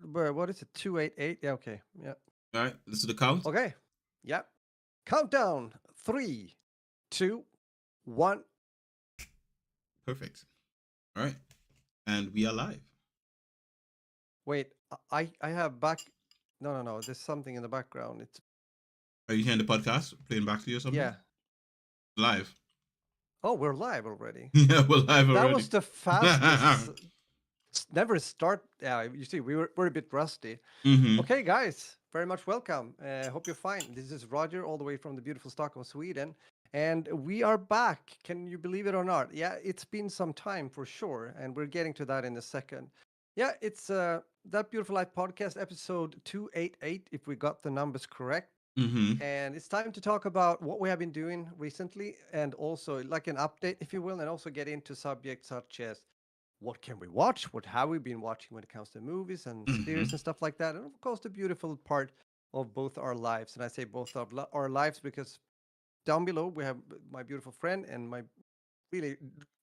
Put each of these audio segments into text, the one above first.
what is it? 288. Yeah. Okay. Yeah. All right, this is the count. Okay. Yeah. Countdown. 3, 2, 1. Perfect. All right, and we are live. Wait. I have back. No, no, no. There's something in the background. It's Are you hearing the podcast playing back to you or something? yeah. Live. Oh, we're live already. Yeah, we're live That already. was the fastest. Never start. Yeah. You see, we're a bit rusty. Mm-hmm. Okay, guys. Very much welcome. Hope you're fine. This is Roger, all the way from the beautiful Stockholm, Sweden. And we are back. Can you believe it or not? Yeah, it's been some time for sure. And we're getting to that in a second. Yeah, it's That Beautiful Life podcast, episode 288, if we got the numbers correct. Mm-hmm. And it's time to talk about what we have been doing recently and also like an update, if you will, and also get into subjects such as what can we watch, what have we been watching when it comes to movies and Mm-hmm. series and stuff like that. And of course, the beautiful part of both our lives. And I say both of our lives because down below we have my beautiful friend and my really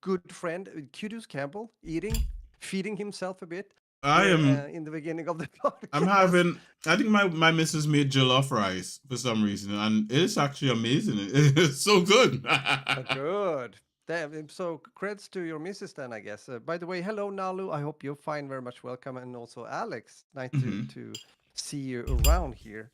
good friend, Kudus Campbell, feeding himself a bit I here am. in the beginning of the I'm podcast. having. I think my missus made jollof rice for some reason, and it's actually amazing. It's so good. Good. Damn. So creds to your missus then, I guess. By the way, hello Nalu. I hope you're fine. Very much welcome, and also Alex. Nice Mm-hmm. to see you around here.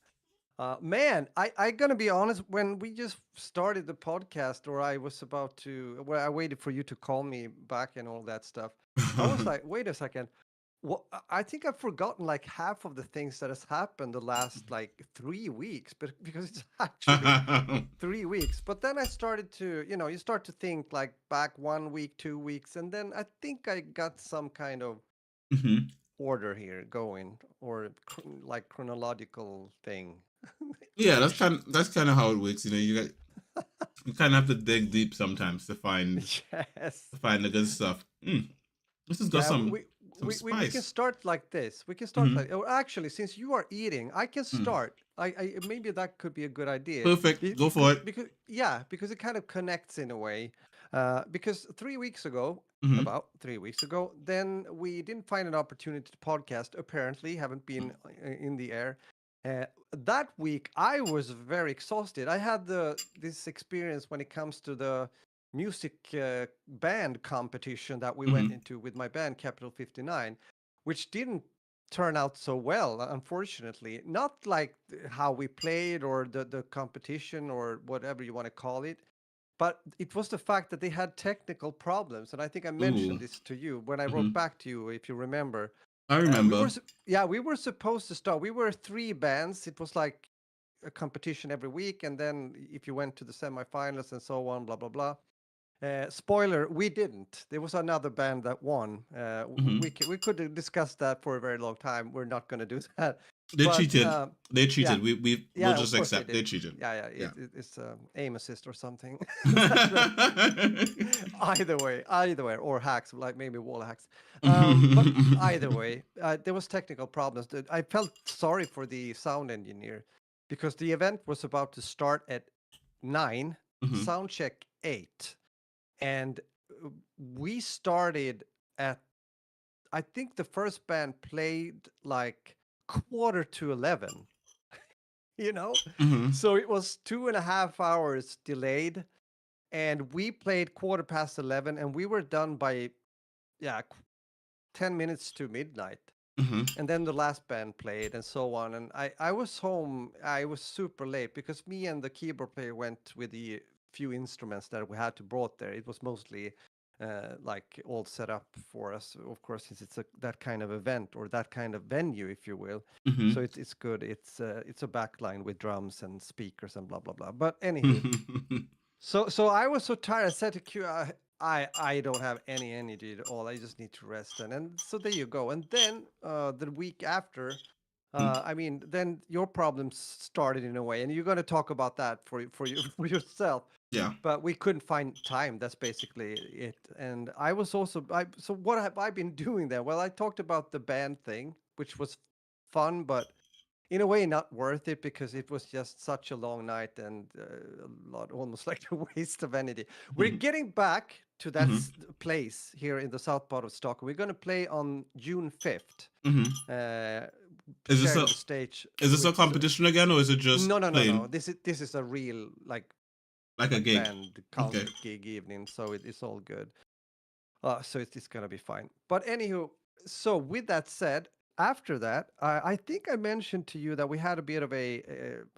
Man, I gonna be honest. When we just started the podcast, or I was about to, well, I waited for you to call me back and all that stuff. I was like, wait a second. Well, I think I've forgotten like half of the things that has happened the last like 3 weeks, but because it's actually 3 weeks. But then I started to, you start to think like back 1 week, 2 weeks, and then I think I got some kind of Mm-hmm. order here going, or like chronological thing. Yeah, Ish. that's kind of how it works. You kind of have to dig deep sometimes Yes. to find the good stuff. This has got Yeah, some we can spice. start like this. We can start Mm-hmm. like, or actually, since you are eating, I can Mm. start. Maybe that could be a good idea. Perfect. Go for it. Because it kind of connects in a way. Because 3 weeks ago, Mm-hmm. about 3 weeks ago, then we didn't find an opportunity to podcast. Apparently, haven't been in the air. That week, I was very exhausted. I had this experience when it comes to the music band competition that we went Mm-hmm. into with my band Capital 59, which didn't turn out so well, unfortunately. Not like how we played or the competition or whatever you want to call it, but it was the fact that they had technical problems. And I think I mentioned Ooh. this to you when I wrote Mm-hmm. back to you, if you remember. I We were, remember. yeah, we were supposed to start. We were three bands. It was like a competition every week, and then if you went to the semifinals and so on, blah blah blah. Spoiler: we didn't. There was another band that won. Mm-hmm. We could discuss that for a very long time. We're not going to do that. They But cheated. They yeah, cheated. We'll yeah, of just course they accept they did. cheated. Yeah, yeah. Yeah. It's aim assist or something. But either way, or hacks, like maybe wall hacks. But either way, there was technical problems. I felt sorry for the sound engineer because the event was about to start at 9, Mhm. sound check 8, and we started at, I think the first band played like quarter to 11, you know? Mhm. So it was 2.5 hours delayed, and we played quarter past 11, and we were done by, yeah, 10 minutes to midnight. Mhm. And then the last band played and so on. And I was home, I was super late because me and the keyboard player went with the few instruments that we had to brought there. It was mostly like all set up for us, of course, since it's that kind of event or that kind of venue, if you will. So Mhm. it's good. It's a backline with drums and speakers and blah blah blah. But anywho, Mhm. so I was so tired. I said to Q, I don't have any energy at all. I just need to rest. And so there you go. And then the week after, I mean, then your problems started in a way, and you're going to talk about that for you for yourself. Yeah. But we couldn't find time. That's basically it. And I was also, so what have I been doing then? Well, I talked about the band thing, which was fun, but in a way not worth it because it was just such a long night and a lot, almost like a waste of energy. We're Mhm. getting back to that Mm-hmm. place here in the south part of Stockholm. We're going to play on June 5th, Mm-hmm. uh, Is this a sharing the stage is this a with. competition again, or is it just No, no, no, no. plain This is a real like a like gig? band Okay. concert gig evening, so it's all good. So it's gonna be fine. But anywho, so with that said, after that, I think I mentioned to you that we had a bit of a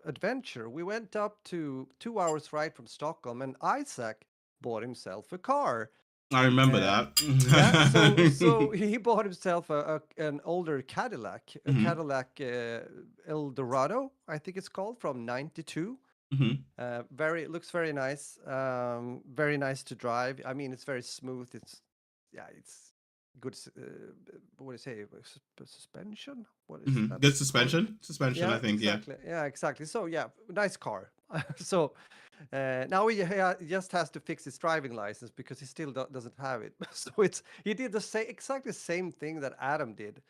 adventure. We went up to 2 hours ride from Stockholm, and Isaac bought himself a car. I remember Uh, that. yeah, so he bought himself an older Cadillac, a Mm-hmm. Cadillac Eldorado, I think it's called, from '92. Mm-hmm. Very looks very nice to drive. I mean, it's very smooth. It's good. What do you say? Suspension? What is Mm-hmm. that Good called? suspension, I Yeah, think. Yeah. exactly. Yeah, exactly. So yeah, nice car. So now he just has to fix his driving license because he still doesn't have it. So he did the same exactly same thing that Adam did.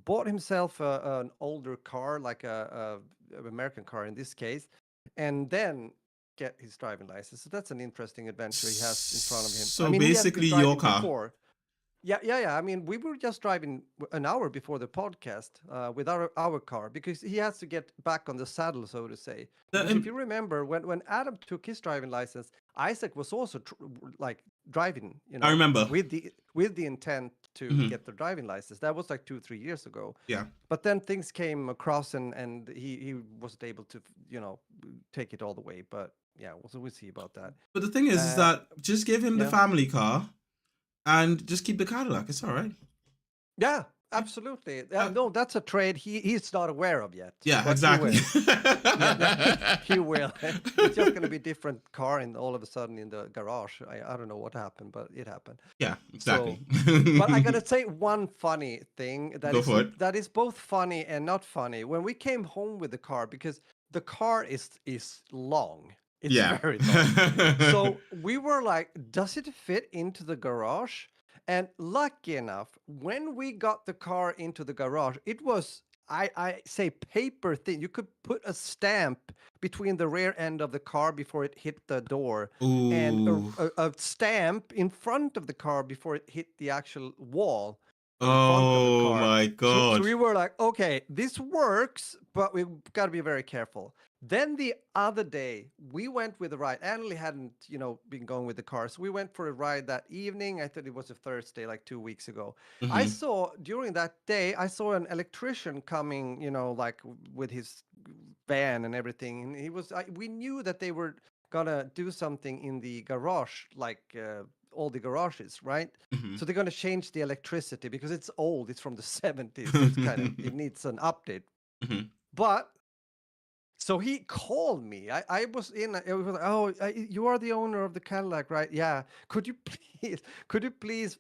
Bought himself an older car, like a American car in this case, and then get his driving license. So that's an interesting adventure he has in front of him. I So mean, he has been basically, your driving car. before. Yeah, yeah, yeah. I mean, we were just driving an hour before the podcast with our car because he has to get back on the saddle, so to say. The, Because if you remember, when Adam took his driving license, Isaac was also like driving, I remember. with the intent to Mm-hmm. get the driving license. That was like 2 3 years ago. Yeah. But then things came across, and he wasn't able to take it all the way. But yeah, so we'll see about that. But the thing is Uh, that just give him the yeah. family car and just keep the Cadillac. It's all right. Yeah, Yeah. absolutely. Uh, No, that's a trade he's not aware of yet, yeah. but he Exactly. will. Yeah, no, he will. It's just going to be different car in all of a sudden in the garage. I don't know what happened, but it happened. yeah. So, Exactly. but I gotta say one funny thing Go for it. that is both funny and not funny. When we came home with the car, because the car is long, it's Yeah. very long. So we were like, does it fit into the garage? And lucky enough, when we got the car into the garage, it was, I say, paper thin. You could put a stamp between the rear end of the car before it hit the door, and Ooh. a stamp in front of the car before it hit the actual wall in front of the Oh car. my So god. we were like, okay, this works, but we've got to be very careful. Then the other day, we went with a ride. Annalie hadn't, been going with the car. So we went for a ride that evening. I thought it was a Thursday, like 2 weeks ago. Mm-hmm. During that day, I saw an electrician coming, like with his van and everything. And we knew that they were gonna do something in the garage, like all the garages, right? So they're gonna change the electricity because it's old. It's from the 70s, so it Mm-hmm. needs an update. But so he called me. I was in. It was like, oh, you are the owner of the Cadillac, right? Yeah. Could you please,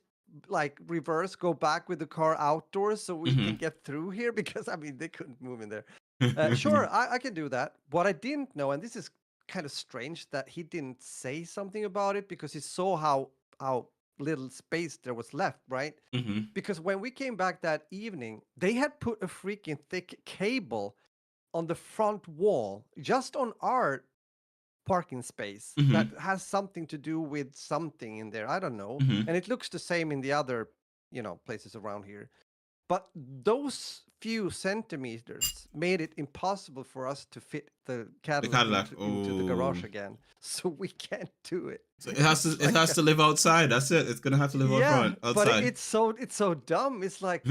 like, reverse, go back with the car outdoors so we can Mm-hmm. get through here? Because I mean, they couldn't move in there. Mm-hmm. Sure, I can do that. What I didn't know, and this is kind of strange, that he didn't say something about it because he saw how little space there was left, right? Mm-hmm. Because when we came back that evening, they had put a freaking thick cable on the front wall, just on our parking space, that Mm-hmm. has something to do with something in there. I don't know. Mm-hmm. And it looks the same in the other, places around here. But those few centimeters made it impossible for us to fit the The Cadillac Cadillac. into the Oh. garage again. So we can't do it. So it has to It's it like has to live outside. That's it. It's gonna have to live out yeah, front but outside. it's so dumb. It's like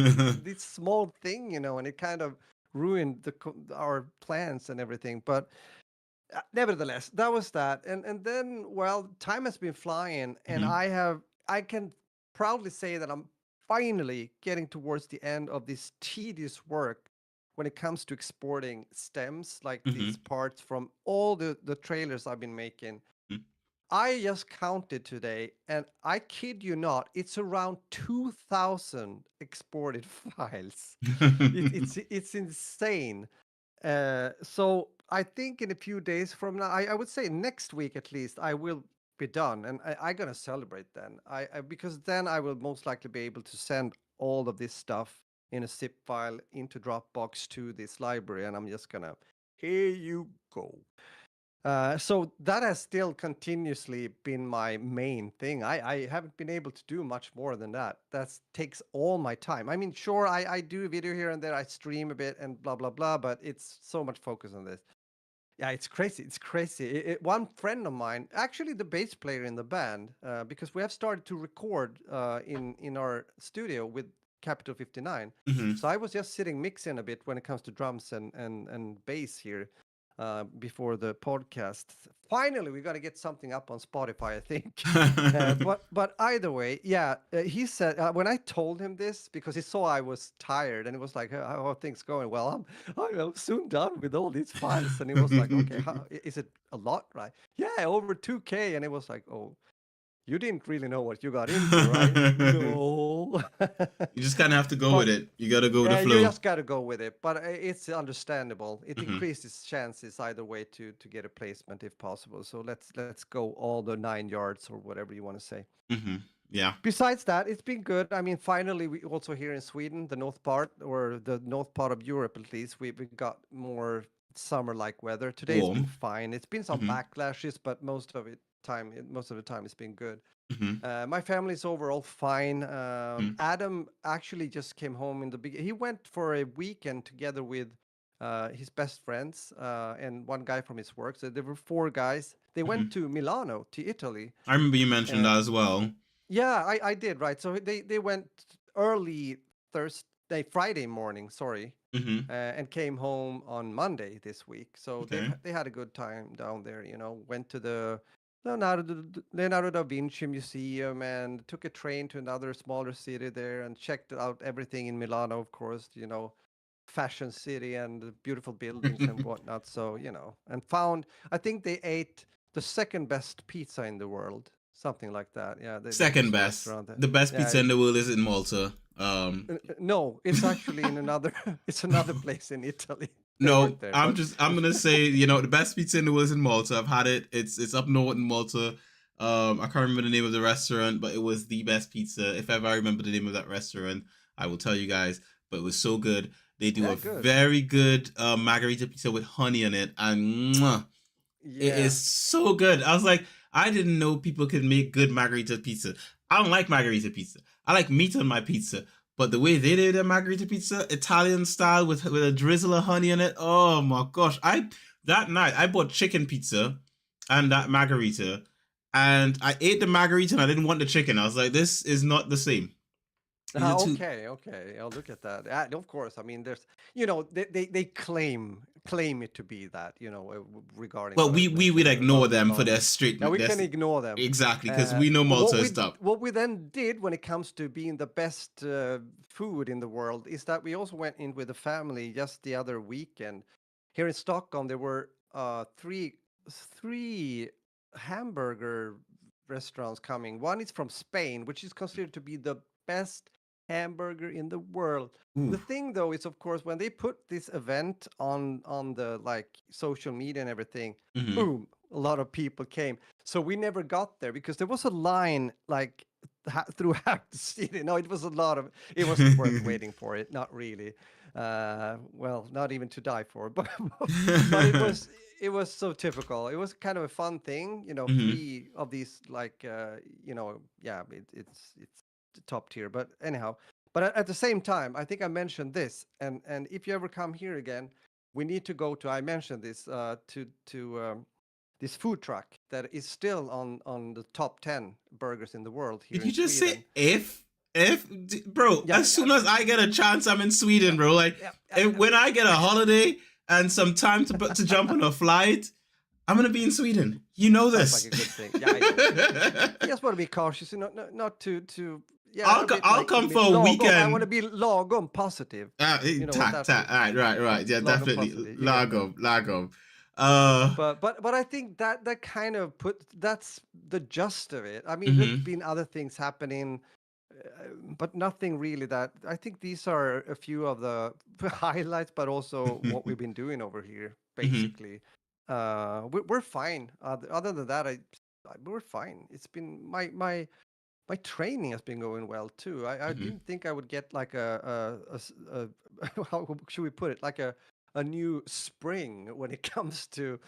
this small thing, and it kind of ruined our plans and everything. But nevertheless, that was that. And then, well, time has been flying, and Mm-hmm. I can proudly say that I'm finally getting towards the end of this tedious work when it comes to exporting stems, like Mm-hmm. these parts from all the trailers I've been making. I just counted today, and I kid you not, it's around 2,000 exported files. It's insane. So I think in a few days from now, I would say next week at least, I will be done, and I'm gonna celebrate then. Because then I will most likely be able to send all of this stuff in a zip file into Dropbox to this library, and I'm just gonna, here you go. So that has still continuously been my main thing. I haven't been able to do much more than that. That takes all my time. I mean, sure, I do video here and there. I stream a bit and blah blah blah, but it's so much focus on this. Yeah, it's crazy. It's crazy. One friend of mine, actually the bass player in the band, because we have started to record in our studio with Capital 59. Hmm. So I was just sitting mixing a bit when it comes to drums and bass here before the podcast. Finally, we got to get something up on Spotify, I think. But either way, yeah, he said when I told him this because he saw I was tired and it was like, how are things going? Well, I'm soon done with all these files, and he was like, okay, is it a lot, right? Yeah, over 2K, and it was like, oh, you didn't really know what you got into, right? No. You just kind of have to go with But it. You got to go with the yeah, you flow. just got to go with it. But it's understandable. It Hmm. increases chances either way to get a placement if possible. So let's go all the 9 yards or whatever you want to say. Hmm. Yeah. Besides that, it's been good. I mean, finally, we also here in Sweden, the north part or the north part of Europe at least, we got more summer-like weather. Today's been Warm. fine. It's been some Hmm. backlashes, but most of the time, it's been good. Hmm. My family's overall fine. Hmm. Adam actually just came home in the beginning. He went for a weekend together with his best friends and one guy from his work. So there were four guys. They went Hmm. to Milano, to Italy. I remember you mentioned Uh, that as well. yeah, I did, right. So they went early Thursday, Friday morning, sorry, Hmm. and came home on Monday this week. So Okay. they had a good time down there. Went to the Leonardo da Vinci Museum and took a train to another smaller city there and checked out everything in Milano, of course. Fashion city and the beautiful buildings and whatnot. So and found I think they ate the second best pizza in the world, something like that. Yeah, Second there's a best. restaurant there. The best Yeah, pizza in the world is in Malta. no, it's actually in another. It's another place in Italy. They No, weren't there, but I'm gonna say, the best pizza in the world is in Malta. I've had it. It's up north in Malta. I can't remember the name of the restaurant, but it was the best pizza. If ever I remember the name of that restaurant, I will tell you guys. But it was so good. They do yeah, a good. very good margarita pizza with honey in it, and mwah, it Yeah. is so good. I was like, I didn't know people could make good margarita pizza. I don't like margarita pizza. I like meat on my pizza. But the way they did their margarita pizza, Italian style with a drizzle of honey in it, oh my gosh. That night I bought chicken pizza and that margarita. And I ate the margarita and I didn't want the chicken. I was like, this is not the same. These are two. Okay, okay. I'll look at that. Of course. I mean, they claim it to be that, regarding Well, what I've we would mentioned ignore about them for Milano. their straight. Yeah, we Their, can ignore them. exactly, because we know But Malta is top. what we then did when it comes to being the best food in the world is that we also went in with the family just the other weekend. Here in Stockholm, there were three hamburger restaurants coming. One is from Spain, which is considered to be the best hamburger in the world. Ooh. The thing though is of course when they put this event on the like social media and everything, Mm-hmm. boom, a lot of people came. So we never got there because there was a line like through half the city. No, it was a lot of. It wasn't worth waiting for it. Not really. Well, not even to die for. But it was so typical. It was kind of a fun thing. Mm-hmm. Three of these like yeah, it's the top tier. But anyhow, but at the same time, I think I mentioned this, and if you ever come here again, we need to go to. I mentioned this to this food truck that is still on the top 10 burgers in the world here Did in you just say Sweden. bro? Yeah, As soon as I get a chance, I'm in yeah, Sweden, bro. Like, when I get a holiday and some time to jump on a flight, I'm gonna be in Sweden. You know sounds like this. a good thing. Yeah, I know. I just want to be cautious, not to yeah, a bit I'll like come for a lagom. I want to weekend. be lagom positive. You know what Ta that ta. means? All right, right. Yeah, Lagom definitely. positive. You get that. Lagom. Uh. But I think that kind of that's the gist of it. I mean, there's Mhm. been other things happening, but nothing really that I think these are a few of the highlights, but also what we've been doing over here, Mhm. basically. We're fine. Other than that, we're fine. It's been my training has been going well too. I Mhm. didn't think I would get like how should we put it, like a new spring when it comes to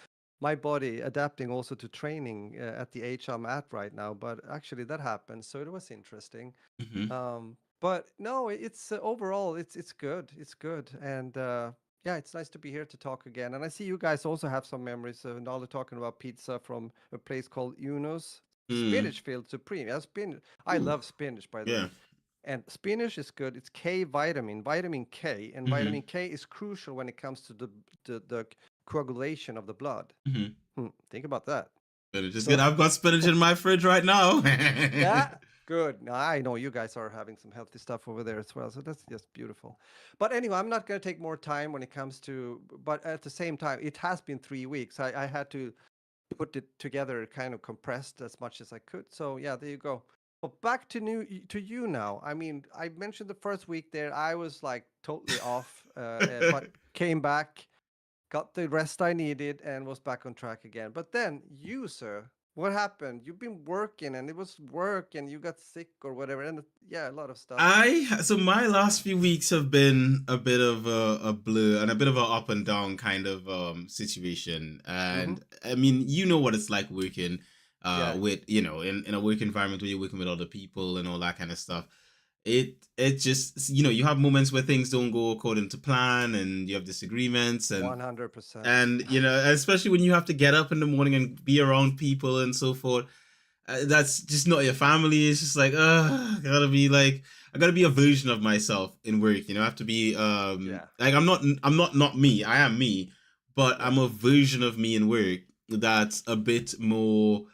my body adapting also to training at the age I'm at right now. But actually, that happened, so it was interesting. Hmm. But no, it's overall it's good. It's good, and yeah, it's nice to be here to talk again. And I see you guys also have some memories. Now they're talking about pizza from a place called Uno's Mm. Spinach Field Supreme. Yeah, spinach. I Ooh, love spinach, by the way. yeah. And spinach is good. It's K vitamin, vitamin K, and Hmm. vitamin K is crucial when it comes to the coagulation of the blood. Hmm. Think about that. Spinach is good. So I've got spinach in my fridge right now. yeah, good. Now, I know you guys are having some healthy stuff over there as well, so that's just beautiful. But anyway, I'm not going to take more time when it comes to, but at the same time, it has been 3 weeks. I had to put it together, kind of compressed as much as I could. So yeah, there you go. But back to you now. I mean, I mentioned the first week there, I was like totally off, but came back, got the rest I needed, and was back on track again. But then you, sir, what happened? You've been working, and it was work, and you got sick or whatever, and yeah, a lot of stuff. So my last few weeks have been a bit of a blur and a bit of a up and down kind of situation. Mm-hmm. And I mean, you know what it's like working Yeah, with, in a work environment where you're working with other people and all that kind of stuff. It just, you have moments where things don't go according to plan and you have disagreements, 100%. and especially when you have to get up in the morning and be around people and so forth. That's just not your family. It's just like, I gotta be a version of myself in work. I have to be Yeah, like I'm not me. I am me, but yeah. I'm a version of me in work that's a bit more,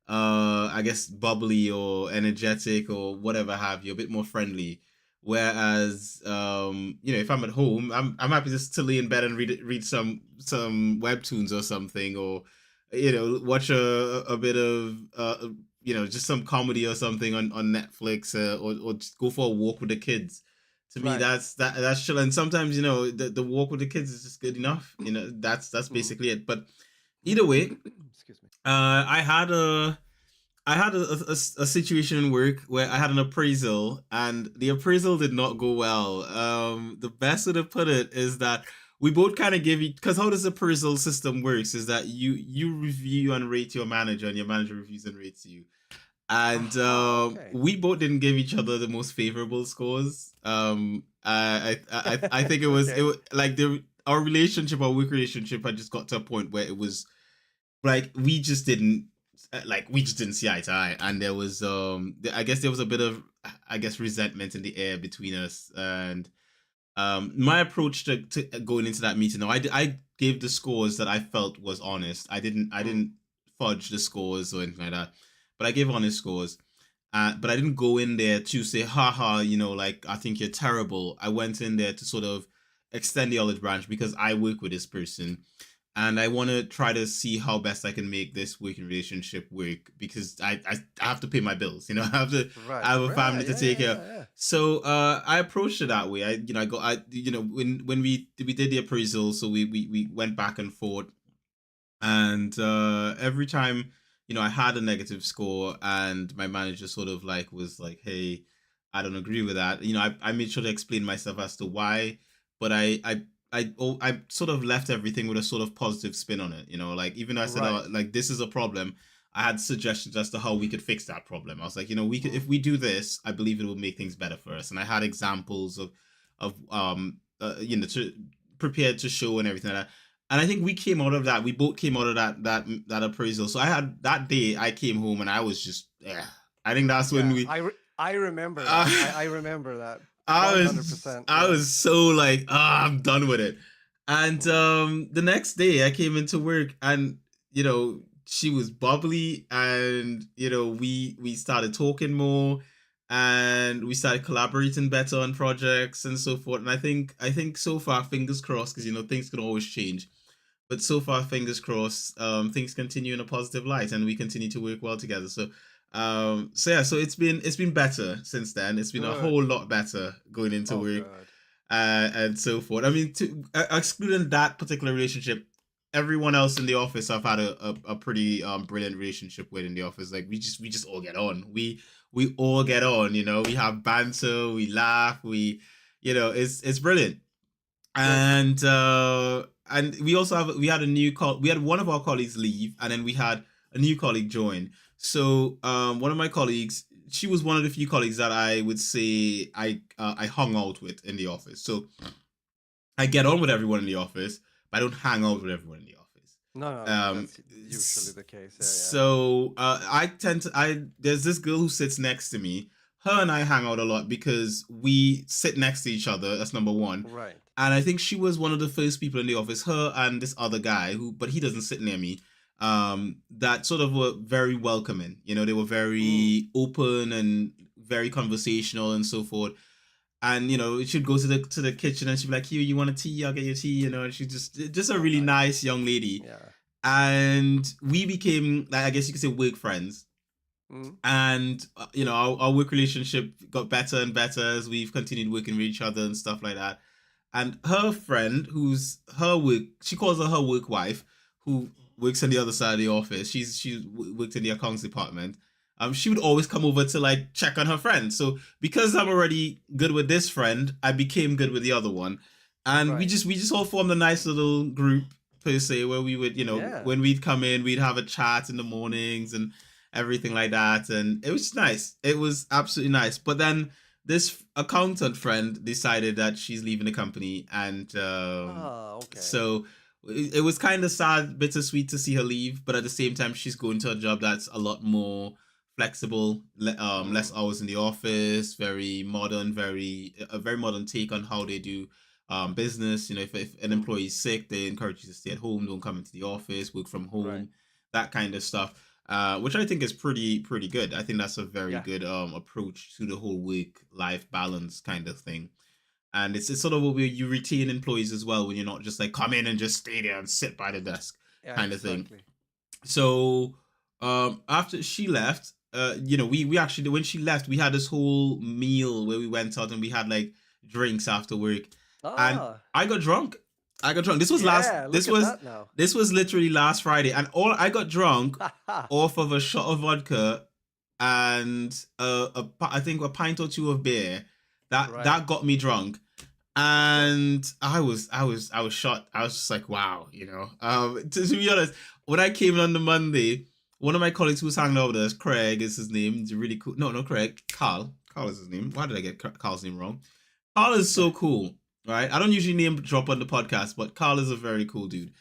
I guess, bubbly or energetic or whatever have you, a bit more friendly. Whereas, if I'm at home, I'm happy just to lay in bed and read some webtoons or something, or watch a bit of just some comedy or something on Netflix, or just go for a walk with the kids. To me, Right. that's chill. And sometimes the walk with the kids is just good enough. That's Mm. basically it. But either way, Excuse me. I had a situation in work where I had an appraisal, and the appraisal did not go well. The best way to put it is that we both kind of give you, because how this appraisal system works is that you review and rate your manager, and your manager reviews and rates you. And Aha, okay. we both didn't give each other the most favorable scores. I think it Okay. was like our relationship, our work relationship, had just got to a point where it was like we just didn't see eye to eye, and there was I guess there was a bit of, I guess, resentment in the air between us. And my approach to going into that meeting, now I gave the scores that I felt was honest. I Mm. didn't fudge the scores or anything like that, but I gave honest scores. But I didn't go in there to say, haha, like, I think you're terrible. I went in there to sort of extend the olive branch because I work with this person, and I want to try to see how best I can make this working relationship work, because I have to pay my bills. Right. I have a Right. family to Yeah. take Yeah. care of. Yeah. Yeah. So I approached it that way. When we did the appraisal, so we went back and forth, and every time I had a negative score, and my manager sort of like was like, hey, I don't agree with that. I made sure to explain myself as to why, but I sort of left everything with a sort of positive spin on it. Like, even though I said, oh, Right. like, this is a problem, I had suggestions as to how we could fix that problem. I was like, we could, Mm. if we do this, I believe it will make things better for us. And I had examples of to prepared to show and everything like that. And I think we came out of that. We both came out of that appraisal. So I had that day. I came home and I was just, yeah. I think that's when Yeah. we. I remember that. Uh, I remember that. I was 100%. I Yeah. was so like, I'm done with it. And Mm. the next day I came into work, and she was bubbly, and we started talking more, and we started collaborating better on projects and so forth. And I think so far, fingers crossed, because things can always change. But so far, fingers crossed, things continue in a positive light, and we continue to work well together. So yeah, so it's been better since then. It's been a Good. whole lot better going into Oh, work, good. and so forth. I mean, excluding that particular relationship, everyone else in the office I've had a pretty brilliant relationship with in the office. Like, we just all get on. We all get on. We have banter, we laugh, it's brilliant. Good. And and we had we had one of our colleagues leave, and then we had a new colleague join. So one of my colleagues, she was one of the few colleagues that I would say I hung out with in the office. So I get on with everyone in the office, but I don't hang out with everyone in the office. No, Um, that's usually the case. Yeah, so I tend to there's this girl who sits next to me. Her and I hang out a lot because we sit next to each other. That's number one. yeah. Right. And I think she was one of the first people in the office. Her and this other guy but he doesn't sit near me. That sort of were very welcoming. You know, they were Mm, very open and very conversational and so forth. And she'd go to the kitchen and she'd be like, "Here, you want a tea? I'll get you tea." And she's just a oh, really nice. nice young lady. Yeah. And we became, like, I guess you could say, work friends. Mm, And our work relationship got better and better as we've continued working with each other and stuff like that. And her friend, who's her work, she calls her work wife, who works on the other side of the office. She's worked in the accounts department. She would always come over to like check on her friend. So because I'm already good with this friend, I became good with the other one, and we right. just we just all formed a nice little group per se, where we would, Yeah. when we'd come in, we'd have a chat in the mornings and everything like that, and it was nice. It was absolutely nice. But then this accountant friend decided that she's leaving the company, and Ah, okay. so it was kind of sad, bittersweet to see her leave. But at the same time, she's going to a job that's a lot more flexible, less Mm, hours in the office, very modern, a very modern take on how they do business. If an mm, employee is sick, they encourage you to stay at home, don't come into the office, work from right. home, that kind of stuff. Which I think is pretty good. I think that's a very Yeah. good approach to the whole work life balance kind of thing. And it's sort of where you retain employees as well, when you're not just like come in and just stay there and sit by the desk Yeah, kind of thing. exactly. So after she left, we actually, when she left, we had this whole meal where we went out and we had like drinks after work, and Ah, I got drunk. This was last. yeah. Look at that now. This was literally last Friday, and all I got drunk Ha ha. off of a shot of vodka and I think a pint or two of beer. Right. That got me drunk, and I was shocked. I was just like, wow, to be honest, when I came in on the Monday, one of my colleagues who was hanging out with us, Craig is his name. He's really cool. No, no, Craig. Carl is his name. Why did I get Carl's name wrong? Carl is so cool, right? I don't usually name drop on the podcast, but Carl is a very cool dude.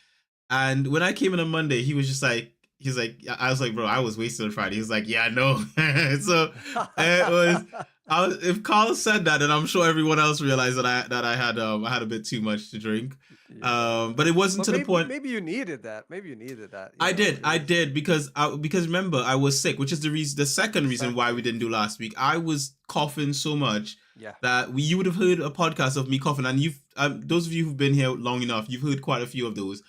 And when I came in on Monday, he was just like, he's like, I was like, bro, I was wasted on Friday. He was like, yeah, I know. So it was, if Carl said that, then I'm sure everyone else realized that I had a bit too much to drink. Yeah. But it wasn't But to the maybe point. maybe you needed that. Maybe you needed that. It I was did because remember, I was sick, which is the second reason why we exactly. didn't do last week. I was coughing so much Yeah. that you would have heard a podcast of me coughing, and you've those of you who've been here long enough, you've heard quite a few of those,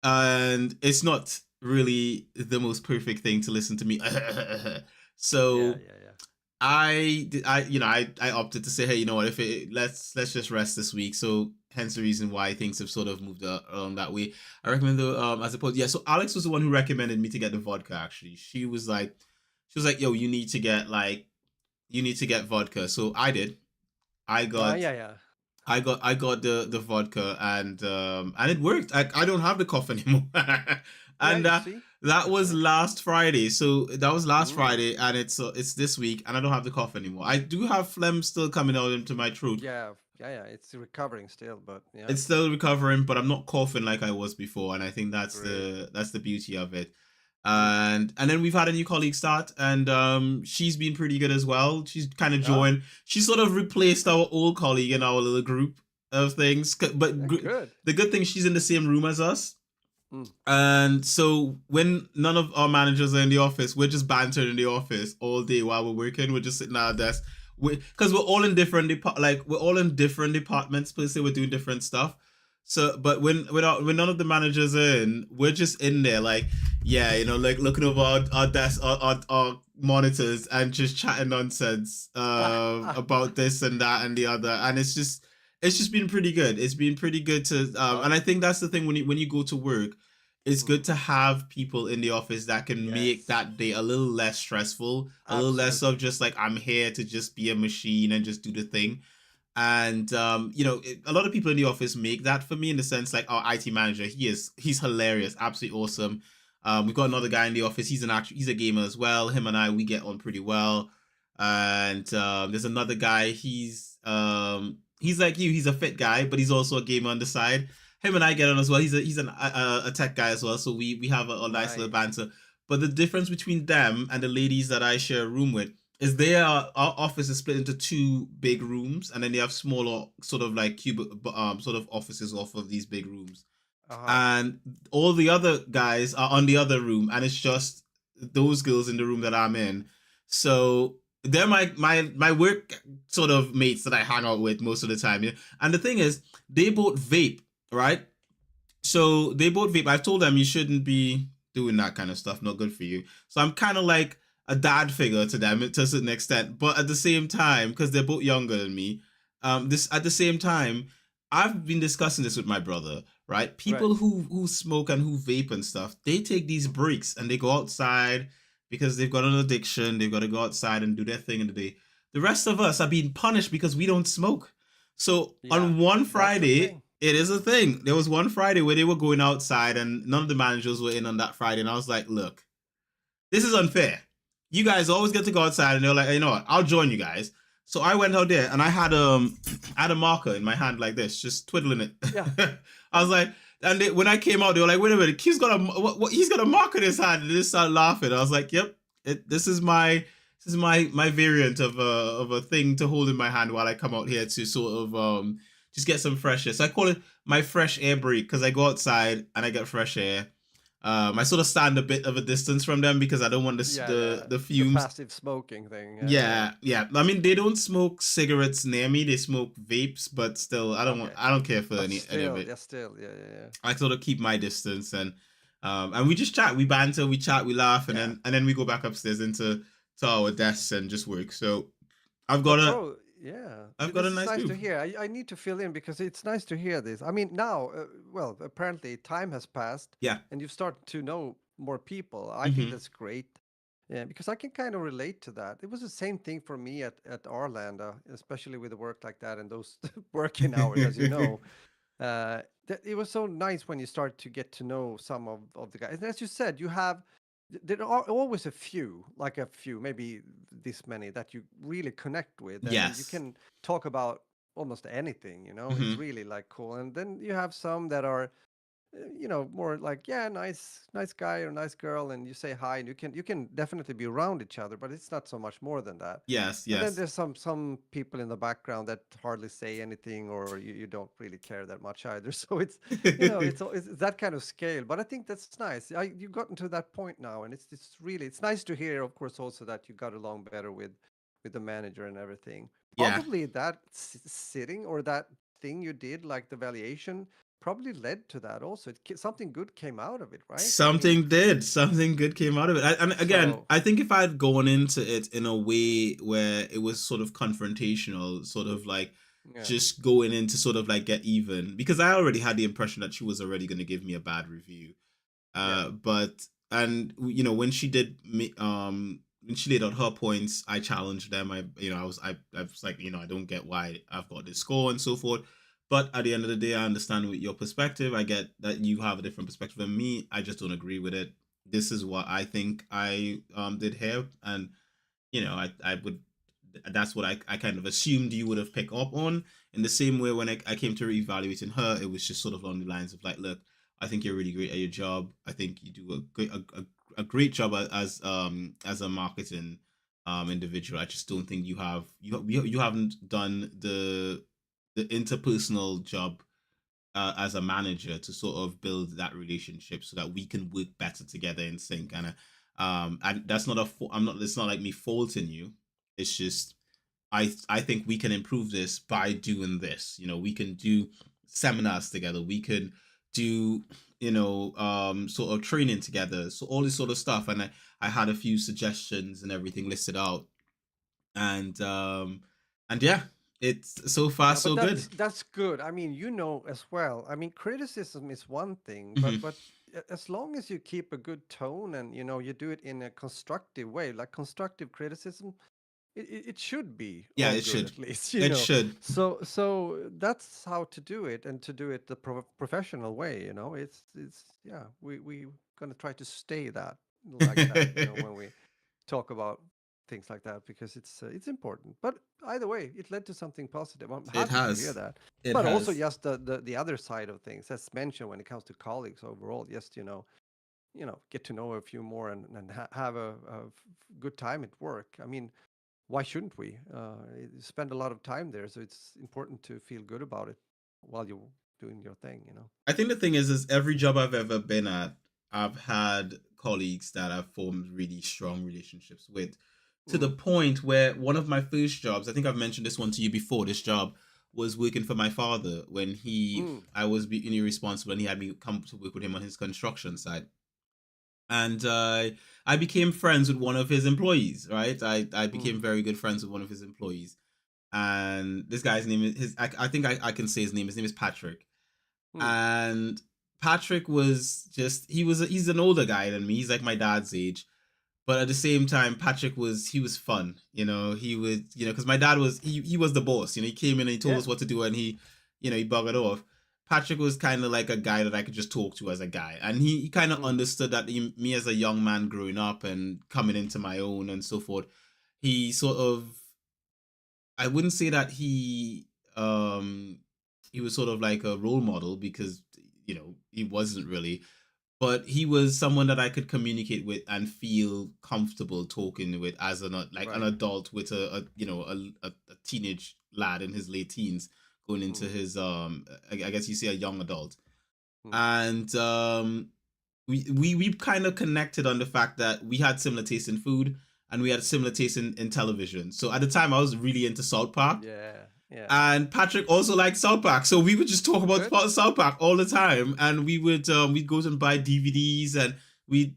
and it's not really the most perfect thing to listen to me. Yeah. So Yeah. Yeah. I opted to say, hey, you know what, if let's just rest this week. So hence the reason why things have sort of moved along that way. I recommend the as opposed, yeah. So Alex was the one who recommended me to get the vodka. Actually, she was like, yo, you need to get vodka. So I did. I got Yeah. Yeah. I got the vodka, and it worked. I don't have the cough anymore. Yeah. And You see, that that's was nice. last Friday. So that was last Mm. Friday, and it's this week, and I don't have the cough anymore. I do have phlegm still coming out into my throat. Yeah. Yeah. Yeah. It's recovering still, but yeah. It's still recovering, but I'm not coughing like I was before, and I think that's Great. the beauty of it. Mm. And then we've had a new colleague start, and she's been pretty good as well. She's kind of Ah. joined. She sort of replaced our old colleague in our little group of things. Yeah. Good. The good thing, she's in the same room as us, Mm. and so when none of our managers are in the office, we're just bantering in the office all day while we're working. We're just sitting at our desk. Because we're all in different we're all in different departments per se. We're doing different stuff. So, but when none of the managers are in, we're just in there, like, yeah, like looking over our desk, our monitors, and just chatting nonsense about this and that and the other. And it's just been pretty good. It's been pretty good to, and I Awesome. think that's the thing, when you go to work, it's good Mm. to have people in the office that can make Yes. that day a little less stressful, a little less of Absolutely. just like, I'm here to just be a machine and just do the thing. And a lot of people in the office make that for me in the sense like our IT manager, he's hilarious, absolutely awesome. We've got another guy in the office. He's a gamer as well. Him and I, we get on pretty well. And there's another guy. He's like you. He's a fit guy, but he's also a gamer on the side. Him and I get on as well. He's a tech guy as well. So we have a nice little Nice. banter. But the difference between them and the ladies that I share a room with is our office is split into two big rooms, and then they have smaller sort of like sort of offices off of these big rooms, Uh-huh. and all the other guys are on the other room, and it's just those girls in the room that I'm in. So they're my work sort of mates that I hang out with most of the time. Yeah? And the thing is, they both vape, right? So they both vape. I've told them you shouldn't be doing that kind of stuff. Not good for you. So I'm kind of like a dad figure to them to a certain extent. But at the same time, because they're both younger than me, this at the same time, I've been discussing this with my brother. Right, Right. people who smoke and who vape and stuff, they take these breaks and they go outside because they've got an addiction. They've got to go outside and do their thing in the day. The rest of us are being punished because we don't smoke. So Yeah. on one That's the Friday, thing. it is a thing. There was one Friday where they were going outside and none of the managers were in on that Friday. And I was like, look, this is unfair. You guys always get to go outside, and they're like, hey, you know what? I'll join you guys. So I went out there and I had a marker in my hand like this, just twiddling it. Yeah. I was like, when I came out, they were like, wait a minute, he's got a marker in his hand, and they just started laughing. I was like, yep, this is my variant of a thing to hold in my hand while I come out here to sort of just get some fresh air. So I call it my fresh air break because I go outside and I get fresh air. I sort of stand a bit of a distance from them because I don't want Yeah, the yeah. the The fumes. passive smoking thing. Yeah, yeah. Yeah, yeah. I mean, they don't smoke cigarettes near me. They smoke vapes, but still, Okay. I don't care for But any of still, it. yeah, still, yeah, yeah, yeah. I sort of keep my distance and we just chat, we banter, we chat, we laugh, and Yeah. then we go back upstairs into to our desks and just work. So I've got But a bro, yeah, I've got a this is nice nice to move. hear. I need to fill in because it's nice to hear this. I mean, now, well, apparently time has passed Yeah. and you've started to know more people. I think Mm-hmm. that's great. Yeah, because I can kind of relate to that. It was the same thing for me at Arlanda, especially with the work like that and those working hours, as you know. It was so nice when you start to get to know some of the guys. And as you said, there are always a few, maybe this many that you really connect with, and you Yes. can talk about almost anything. It's Mm-hmm. really like cool. And then you have some that are more like, yeah, nice guy or nice girl, and you say hi, and you can definitely be around each other, but it's not so much more than that. Yes. And then Yes. there's some people in the background that hardly say anything, or you don't really care that much either. So it's that kind of scale. But I think that's nice. You've gotten to that point now, and it's nice to hear, of course, also that you got along better with the manager and everything. Yeah. Probably that sitting or that thing you did, like the valuation, probably led to that also. Something good came out of it, right? I mean, Something good came out of it. And again, so I think if I'd gone into it in a way where it was sort of confrontational, sort of like yeah, just going in to sort of like get even, because I already had the impression that she was already going to give me a bad review. yeah, But and when she did when she laid out her points, I challenged them. I was like, I don't get why I've got this score and so forth. But at the end of the day, I understand with your perspective. I get that you have a different perspective than me. I just don't agree with it. This is what I think I did here, and I would. That's what I kind of assumed you would have picked up on. In the same way, when I came to evaluating her, it was just sort of along the lines of like, look, I think you're really great at your job. I think you do a great job as a marketing individual. I just don't think you haven't done the interpersonal job as a manager to sort of build that relationship so that we can work better together in sync. And that's not I'm not. It's not like me faulting you. It's just I think we can improve this by doing this. We can do seminars together. We can do sort of training together. So all this sort of stuff. And I had a few suggestions and everything listed out. And yeah, it's so far yeah. But so good. that's good. I mean, as well. I mean, criticism is one thing, Hmm. but as long as you keep a good tone and you do it in a constructive way, like constructive criticism, it should be Yeah, all it good should. at least, It should. so that's how to do it, and to do it the professional way, it's yeah, we gonna try to stay that like that, when we talk about things like that, because it's important. But either way, it led to something positive. I'm It happy to hear has. that. It But also, has. just the other side of things, as mentioned, when it comes to colleagues overall, just get to know a few more, and have a good time at work. I mean, why shouldn't we spend a lot of time there? So it's important to feel good about it while you're doing your thing. I think the thing is every job I've ever been at, I've had colleagues that I've formed really strong relationships with, to the Mm, point where one of my first jobs, I think I've mentioned this one to you before. This job was working for my father when mm, I was being irresponsible, and he had me come to work with him on his construction site. And I became friends with one of his employees. Right, I mm, became very good friends with one of his employees, and this guy's name is I think I can say his name. His name is Patrick. mm. And Patrick was just he's an older guy than me. He's like my dad's age. But at the same time, Patrick was fun. He was, because my dad was he was the boss. He came in and he told Yeah. us what to do, and he buggered off. Patrick was kind of like a guy that I could just talk to as a guy, and he kind of Mm, understood that me as a young man growing up and coming into my own and so forth. He sort of, I wouldn't say that he was sort of like a role model, because he wasn't really, but he was someone that I could communicate with and feel comfortable talking with as an right. adult with a teenage lad in his late teens going into Mm, his I guess you say a young adult. mm. And we kind of connected on the fact that we had similar taste in food, and we had similar taste in television. So at the time I was really into South Park, Yeah. Yeah. and Patrick also liked South Park, so we would just talk about Good. South Park all the time, and we'd go and buy DVDs, and we'd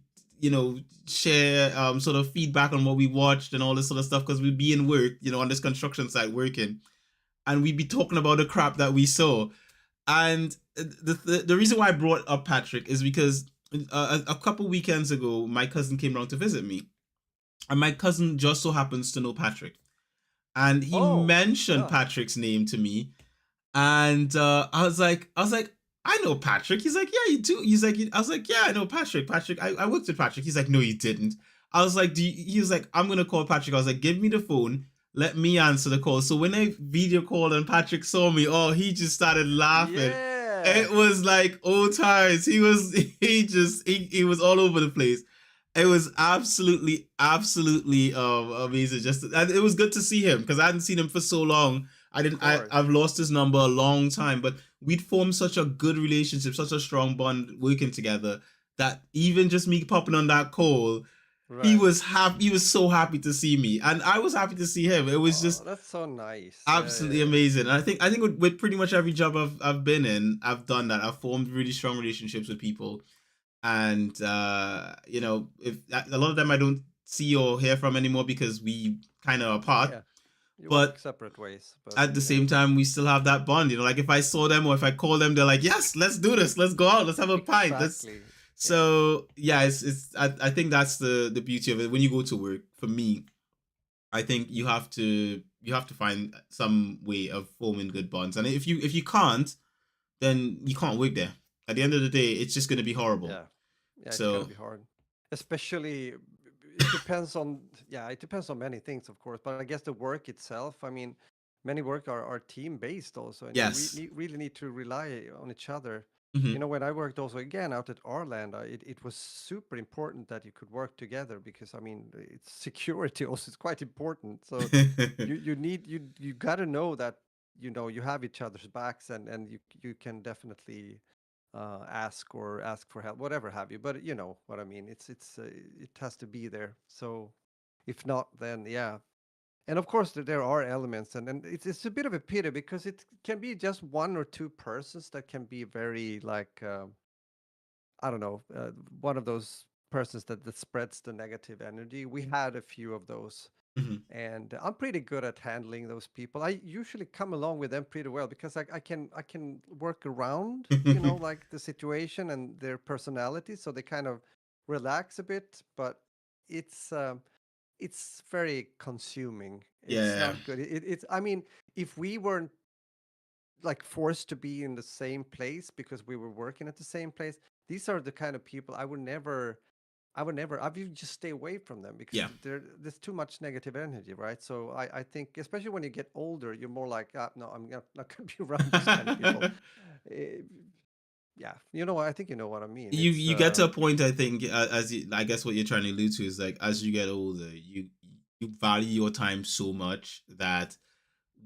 share sort of feedback on what we watched and all this sort of stuff, because we'd be in work, on this construction site working, and we'd be talking about the crap that we saw. And the reason why I brought up Patrick is because a couple weekends ago my cousin came around to visit me, and my cousin just so happens to know Patrick, and he Oh, mentioned yeah. Patrick's name to me, and I was like, I know Patrick. He's like, yeah, you do. I was like, yeah, I know Patrick. Patrick, I worked with Patrick. He's like, no, you didn't. I was like, he was like, I'm gonna call Patrick. I was like, give me the phone. Let me answer the call. So when I video called and Patrick saw me, oh, he just started laughing. Yeah. It was like old times. He was all over the place. It was absolutely amazing. And it was good to see him, because I hadn't seen him for so long. I Of didn't. course. I've lost his number a long time, but we'd formed such a good relationship, such a strong bond working together, that even just me popping on that call, he Right. was happy. He was so happy to see me, and I was happy to see him. It was Oh, just that's so nice. Yeah, absolutely yeah, amazing. And I think with pretty much every job I've been in, I've done that. I've formed really strong relationships with people, and if a lot of them I don't see or hear from anymore, because we kind of yeah. apart. Yeah. You walk But separate ways, but at the yeah. same time, we still have that bond. Like if I saw them or if I call them, they're like, "Yes, let's do this. Let's go out. Let's have a pint." Let's. Exactly. Yeah. So yeah, it's. I think that's the beauty of it. When you go to work, for me, I think you have to find some way of forming good bonds, and if you can't, then you can't work there. At the end of the day, it's just going to be horrible. Yeah. Yeah, it's gonna So be hard. Especially it depends on yeah, it depends on many things, of course, but I guess the work itself, I mean, many work are team based also, and you yes. really need to rely on each other. Hmm. When I worked also again out at Arland, it was super important that you could work together, because I mean, it's security also is quite important. So you got to know that you have each other's backs, and you can definitely ask for help, whatever have you. But you know what I mean. It has to be there. So if not, then yeah. And of course, there are elements, and it's a bit of a pity, because it can be just one or two persons that can be very like I don't know, one of those persons that spreads the negative energy. We had a few of those, Hmm. and I'm pretty good at handling those people. I usually come along with them pretty well, because I can work around, like the situation and their personality, so they kind of relax a bit. But it's it's very consuming. It's Yeah, not good. It's I mean, if we weren't like forced to be in the same place because we were working at the same place, these are the kind of people I would just stay away from them because yeah. there's too much negative energy, right? So I think, especially when you get older, you're more like, no, not going to be around these kind of people. Eh, yeah, I think you know what I mean. It's You get to a point, I think, as you, I guess what you're trying to allude to is like as you get older, you value your time so much that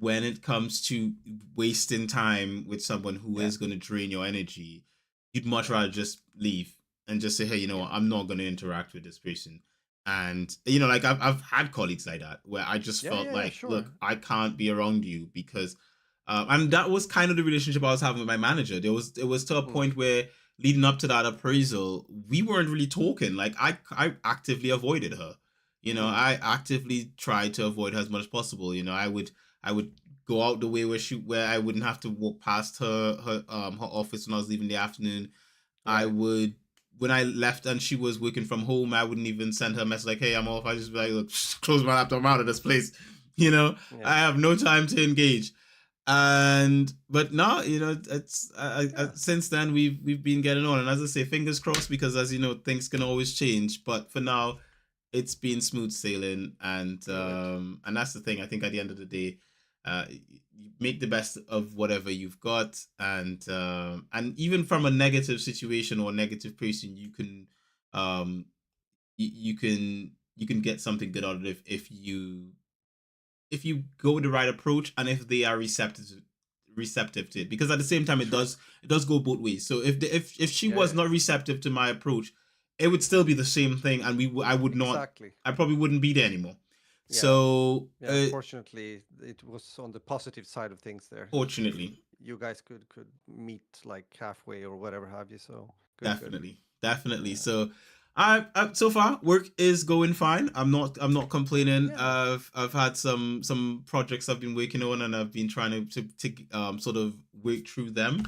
when it comes to wasting time with someone who yeah, is going to drain your energy, you'd much yeah, rather just leave and just say, hey, you know yeah, what, I'm not going to interact with this person. And like I've had colleagues like that where I just yeah, felt yeah, yeah, like, look, sure, I can't be around you because, and that was kind of the relationship I was having with my manager. It was to a mm, point where leading up to that appraisal, we weren't really talking. Like I actively avoided her. mm, I actively tried to avoid her as much as possible. I would go out the way where I wouldn't have to walk past her office when I was leaving in the afternoon. I right, would when I left and she was working from home, I wouldn't even send her a message like, "Hey, I'm off." I just be like, "Look, close my laptop, I'm out of this place." yeah, I have no time to engage. And but now, it's yeah, since then we've been getting on, and as I say, fingers crossed because as you know, things can always change. But for now, it's been smooth sailing, good, and that's the thing. I think at the end of the day, you make the best of whatever you've got, and even from a negative situation or negative person, um you can get something good out of it if you go with the right approach and if they are receptive to it, because at the same time sure, it does go both ways. So if she yeah, was yeah, not receptive to my approach, it would still be the same thing, and I would not, exactly, I probably wouldn't be there anymore. yeah. So Yeah, fortunately, it was on the positive side of things there. fortunately, You guys could meet like halfway or whatever have you. So good, good. definitely. Yeah, So I so far work is going fine. I'm not complaining. yeah, I've had some projects I've been working on, and I've been trying to sort of work through them.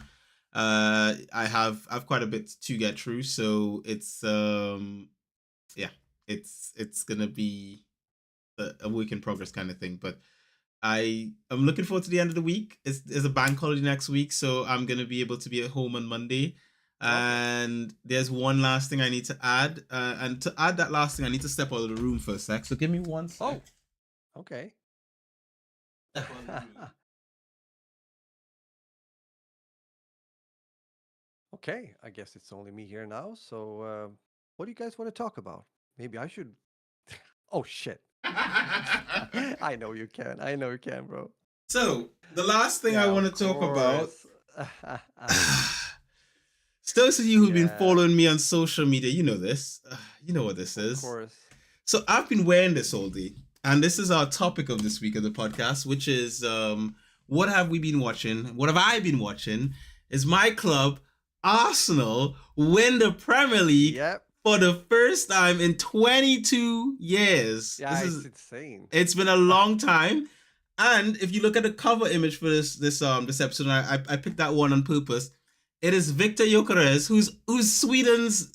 I've quite a bit to get through, so it's yeah, it's gonna be a work in progress kind of thing. But I am looking forward to the end of the week. It's a bank holiday next week, so I'm gonna be able to be at home on Monday. lovely. And there's one last thing I need to add, and to add that last thing, I need to step out of the room for a sec. So give me one sec. Oh, okay. Step out of the room. Okay, I guess it's only me here now. So, what do you guys want to talk about? Maybe I should. Oh shit! I know you can. I know you can, bro. So the last thing I Yeah, want of to talk about. course. So those of you who've been Yeah, following me on social media, you know this. You know what this of is. course. So I've been wearing this all day, and this is our topic of this week of the podcast, which is what have we been watching? What have I been watching? Is my club Arsenal win the Premier League Yep. for the first time in 22 years? Yeah, it's insane. It's been a long time. And if you look at the cover image for this episode, I picked that one on purpose. It is Victor Gyökeres, who's Sweden's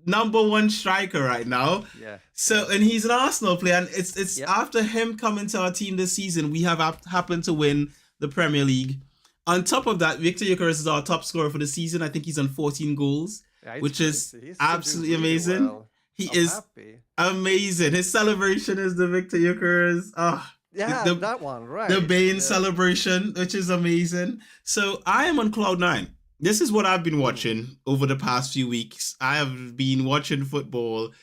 number one striker right now. Yeah. So, Yeah. and he's an Arsenal player, and it's Yep. after him coming to our team this season, we have happened to win the Premier League. On top of that, Victor Gyökeres is our top scorer for the season. I think he's on 14 goals, Yeah, it's which is crazy. He's been doing absolutely really amazing. well. He I'm is happy. amazing. His celebration is the Victor Gyökeres. Yeah, The that one, the right. Bane Yeah. celebration, which is amazing. So I am on cloud nine. This is what I've been Mm. watching over the past few weeks. I have been watching football,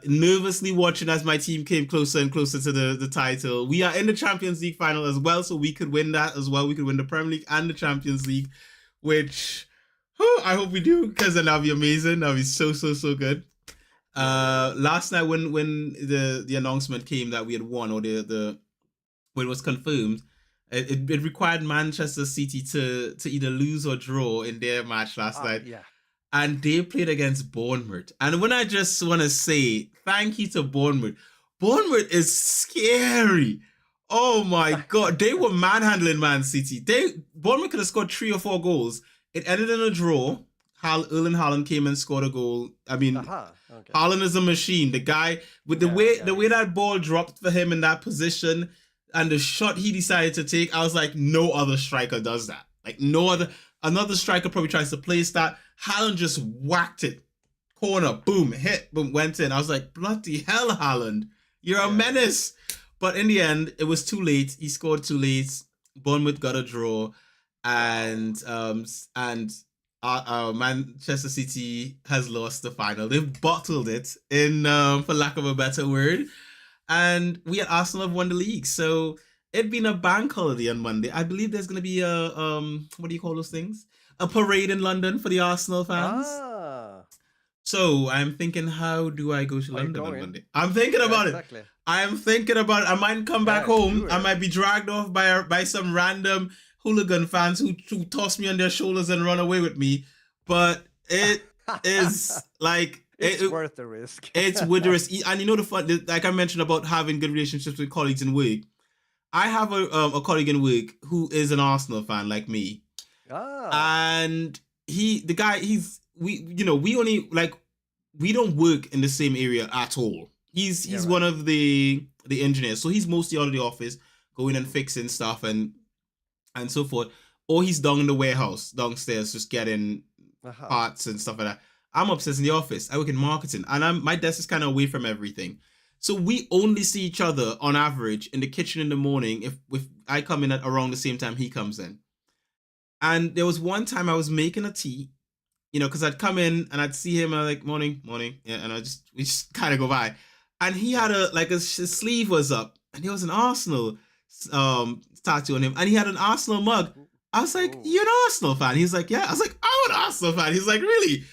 nervously watching as my team came closer and closer to the title. We are in the Champions League final as well, so we could win that as well. We could win the Premier League and the Champions League, which I hope we do, because then that'll be amazing. That'll be so good. Yeah. Last night when the announcement came that we had won, or the when it was confirmed, it required Manchester City to either lose or draw in their match last night, Yeah. and they played against Bournemouth. And when I just want to say thank you to Bournemouth, Bournemouth is scary. Oh my god, they were manhandling Man City. Bournemouth could have scored 3 or 4 goals. It ended in a draw. Erling Haaland came and scored a goal. I mean, Aha. Okay. Haaland is a machine. The guy with the way that ball dropped for him in that position and the shot he decided to take, I was like, no other striker does that. Like no other. Another striker probably tries to place that. Haaland just whacked it. Corner, boom, hit, boom, went in. I was like, bloody hell, Haaland. You're a menace. But in the end, it was too late. He scored too late. Bournemouth got a draw. And Manchester City has lost the final. They've bottled it, in for lack of a better word. And we at Arsenal have won the league. So it'd been a bank holiday on Monday. I believe there's going to be a, what do you call those things? A parade in London for the Arsenal fans. So I'm thinking, how do I go to London on Monday? I'm thinking about it. I'm thinking about it. I might come back home. I might be dragged off by some random hooligan fans who toss me on their shoulders and run away with me. But it is like... It's worth the risk. It's worth the risk. And you know the fun, like I mentioned about having good relationships with colleagues in work. I have a colleague in work who is an Arsenal fan like me. And we don't work in the same area at all. He's one of the engineers, so he's mostly out of the office, going and fixing stuff and so forth. Or he's down in the warehouse downstairs, just getting parts and stuff like that. I'm upstairs in the office. I work in marketing, and my desk is kind of away from everything. So we only see each other on average in the kitchen in the morning if I come in at around the same time he comes in. And there was one time I was making a tea, because I'd come in and I'd see him and I'm like, morning, yeah, and we just kind of go by. And he had his sleeve was up, and there was an Arsenal tattoo on him, and he had an Arsenal mug. I was like, you're an Arsenal fan? He's like, yeah. I was like, I'm an Arsenal fan. He's like, really?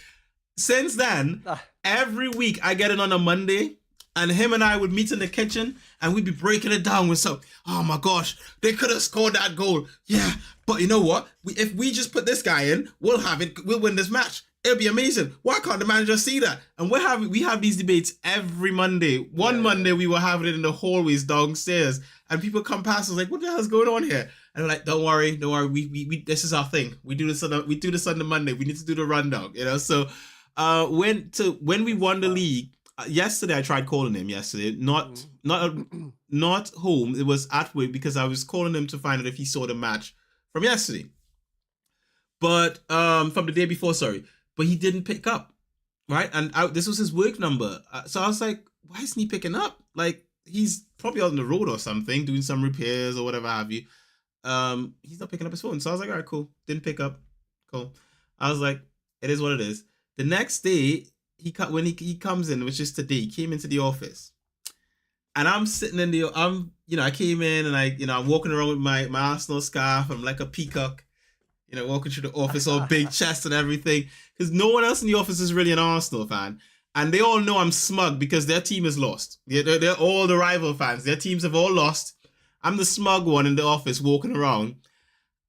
Since then, every week I get in on a Monday, and him and I would meet in the kitchen, and we'd be breaking it down with some, oh my gosh, they could have scored that goal. Yeah, but you know what? If we just put this guy in, we'll win this match. It'll be amazing. Why can't the manager see that? And we have these debates every Monday. One Monday we were having it in the hallways downstairs, and people come past us like, what the hell's going on here? And we're like, don't worry. We this is our thing. We do this on the Monday. We need to do the rundown, So when we won the league, yesterday I tried calling him. Yesterday, not home. It was at work because I was calling him to find out if he saw the match from yesterday. But from the day before, sorry. But he didn't pick up, right? And this was his work number. So I was like, why isn't he picking up? Like, he's probably out on the road or something, doing some repairs or whatever have you. He's not picking up his phone. So I was like, all right, cool. Didn't pick up. Cool. I was like, it is what it is. The next day, when he comes in, which is today, he came into the office. And I'm sitting I came in and I'm walking around with my Arsenal scarf. I'm like a peacock. Walking through the office, all big chest and everything. Because no one else in the office is really an Arsenal fan. And they all know I'm smug because their team is lost. They're all the rival fans. Their teams have all lost. I'm the smug one in the office walking around.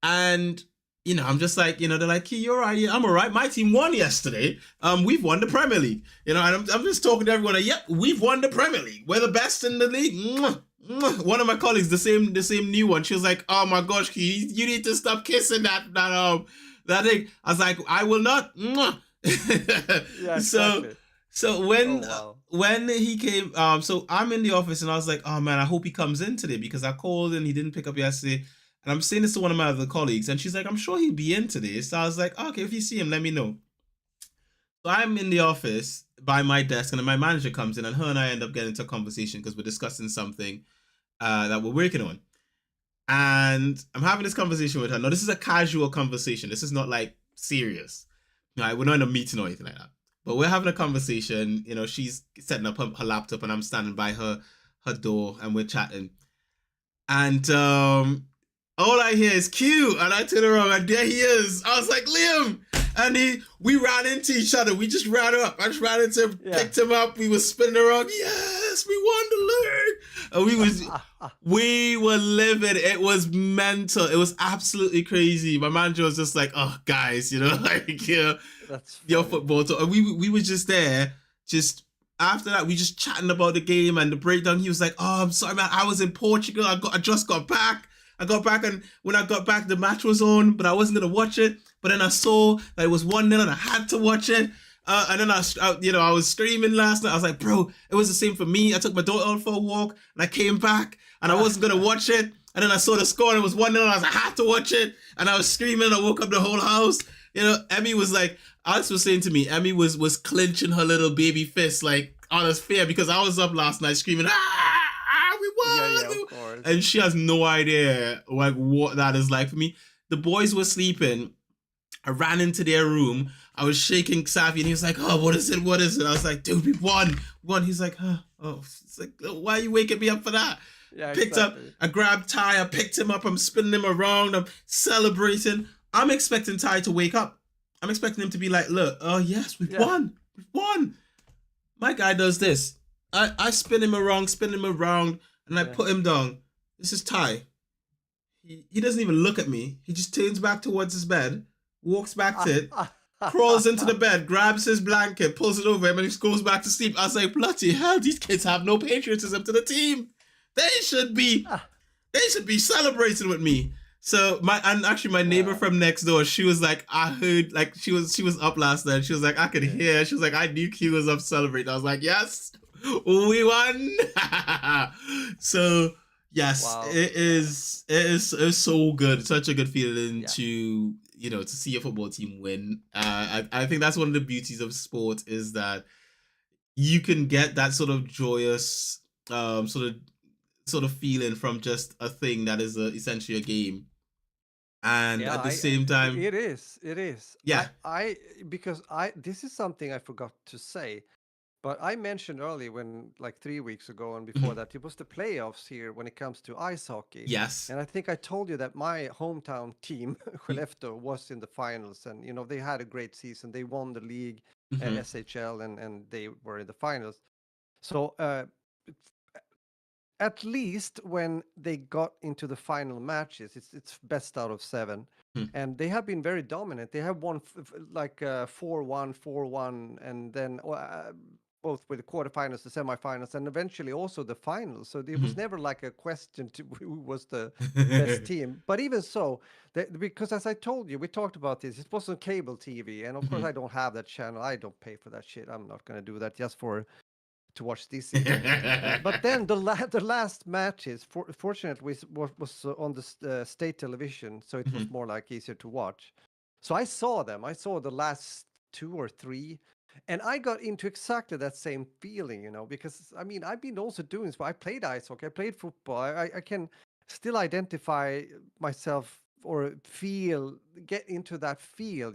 And, I'm just like, they're like, hey, you're all right. Yeah, I'm all right. My team won yesterday. We've won the Premier League. And I'm just talking to everyone like, yep, we've won the Premier League. We're the best in the league. Mwah. One of my colleagues, the same new one, she was like, oh my gosh, you need to stop kissing that thing. I was like, I will not. Yeah, exactly. So when he came, so I'm in the office and I was like, oh man, I hope he comes in today because I called and he didn't pick up yesterday. And I'm saying this to one of my other colleagues and she's like, I'm sure he'll be in today. So I was like, okay, if you see him, let me know. So I'm in the office by my desk and then my manager comes in and her and I end up getting into a conversation because we're discussing something that we're working on. And I'm having this conversation with her. Now, this is a casual conversation. This is not like serious. We're not in a meeting or anything like that. But we're having a conversation. She's setting up her laptop and I'm standing by her door and we're chatting. And all I hear is Q. And I turn around and there he is. I was like, Liam. And we ran into each other. We just ran up. I just ran into him, picked him up. We were spinning around. Yes, we won the league. And we were livid. It was mental. It was absolutely crazy. My manager was just like, oh, guys, that's your football talk. And we were just there. Just after that, we just chatting about the game and the breakdown. He was like, oh, I'm sorry, man. I was in Portugal. I just got back. I got back, and when I got back, the match was on, but I wasn't gonna watch it. But then I saw that it was 1-0, and I had to watch it. And then I was screaming last night. I was like, bro, it was the same for me. I took my daughter out for a walk, and I came back, and I wasn't gonna watch it. And then I saw the score, and it was 1-0, and I was like, I had to watch it. And I was screaming, and I woke up the whole house. Emmy was like, Alex was saying to me, Emmy was clenching her little baby fist, like, on his fear, because I was up last night screaming, we won! Yeah, of course. And she has no idea, like, what that is like for me. The boys were sleeping. I ran into their room. I was shaking Safi, and he was like, oh, what is it? What is it? I was like, dude, we won. He's like, oh. It's like, why are you waking me up for that? Yeah, Picked exactly. up, I grabbed Ty, I picked him up, I'm spinning him around, I'm celebrating. I'm expecting Ty to wake up. I'm expecting him to be like, look, oh yes, we've won. We've won. My guy does this. I spin him around, and I put him down. This is Ty. He doesn't even look at me. He just turns back towards his bed, walks back to it, crawls into the bed, grabs his blanket, pulls it over him, and he just goes back to sleep. I was like, bloody hell, these kids have no patriotism to the team. They should be celebrating with me. So my neighbor from next door, she was like, I heard, like, she was up last night. She was like, I could hear. She was like, I knew Q was up celebrating. I was like, yes, we won. So yes, wow. It is so good. Such a good feeling to see a football team win. I think that's one of the beauties of sport, is that you can get that sort of joyous sort of feeling from just a thing that is essentially a game. And at the same time, it is. Yeah. Because this is something I forgot to say, but I mentioned earlier, when like 3 weeks ago and before that, it was the playoffs here when it comes to ice hockey. Yes. And I think I told you that my hometown team, Skellefteå, was in the finals, and they had a great season. They won the league, SHL, and they were in the finals. So at least when they got into the final matches, it's best out of 7. And they have been very dominant. They have won like 4-1, 4-1, and then both with the quarterfinals, the semifinals, and eventually also the finals. So there was never like a question to who was the best team. But even so, because as I told you, we talked about this, it was on cable TV. And of course, I don't have that channel. I don't pay for that shit. I'm not going to do that just to watch this. But then the last matches, fortunately, was on the state television, so it was more like easier to watch. So I saw them. I saw the last 2 or 3, and I got into exactly that same feeling, because I mean, I've been also doing this. I played ice hockey, I played football. I can still identify myself or get into that feel,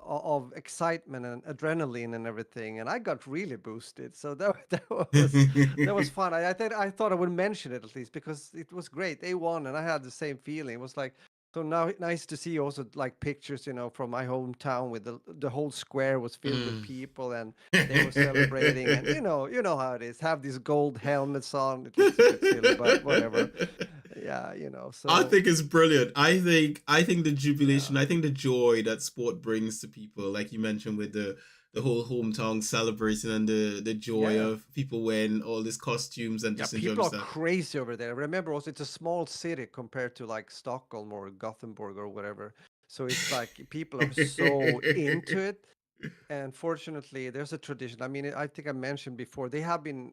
of excitement and adrenaline and everything. And I got really boosted. So that was fun. I thought I would mention it at least, because it was great. They won, and I had the same feeling. It was like, so now nice to see also like pictures, from my hometown, with the whole square was filled with people, and they were celebrating. And you know how it is. Have these gold helmets on. It looks a bit silly, but whatever. Yeah, So I think it's brilliant. I think the jubilation, I think the joy that sport brings to people, like you mentioned with the whole hometown celebration, and the joy of people wearing all these costumes and just enjoying people stuff. are crazy over there. Remember also, it's a small city compared to like Stockholm or Gothenburg or whatever. So it's like people are so into it. And fortunately, there's a tradition. I mean, I think I mentioned before, they have been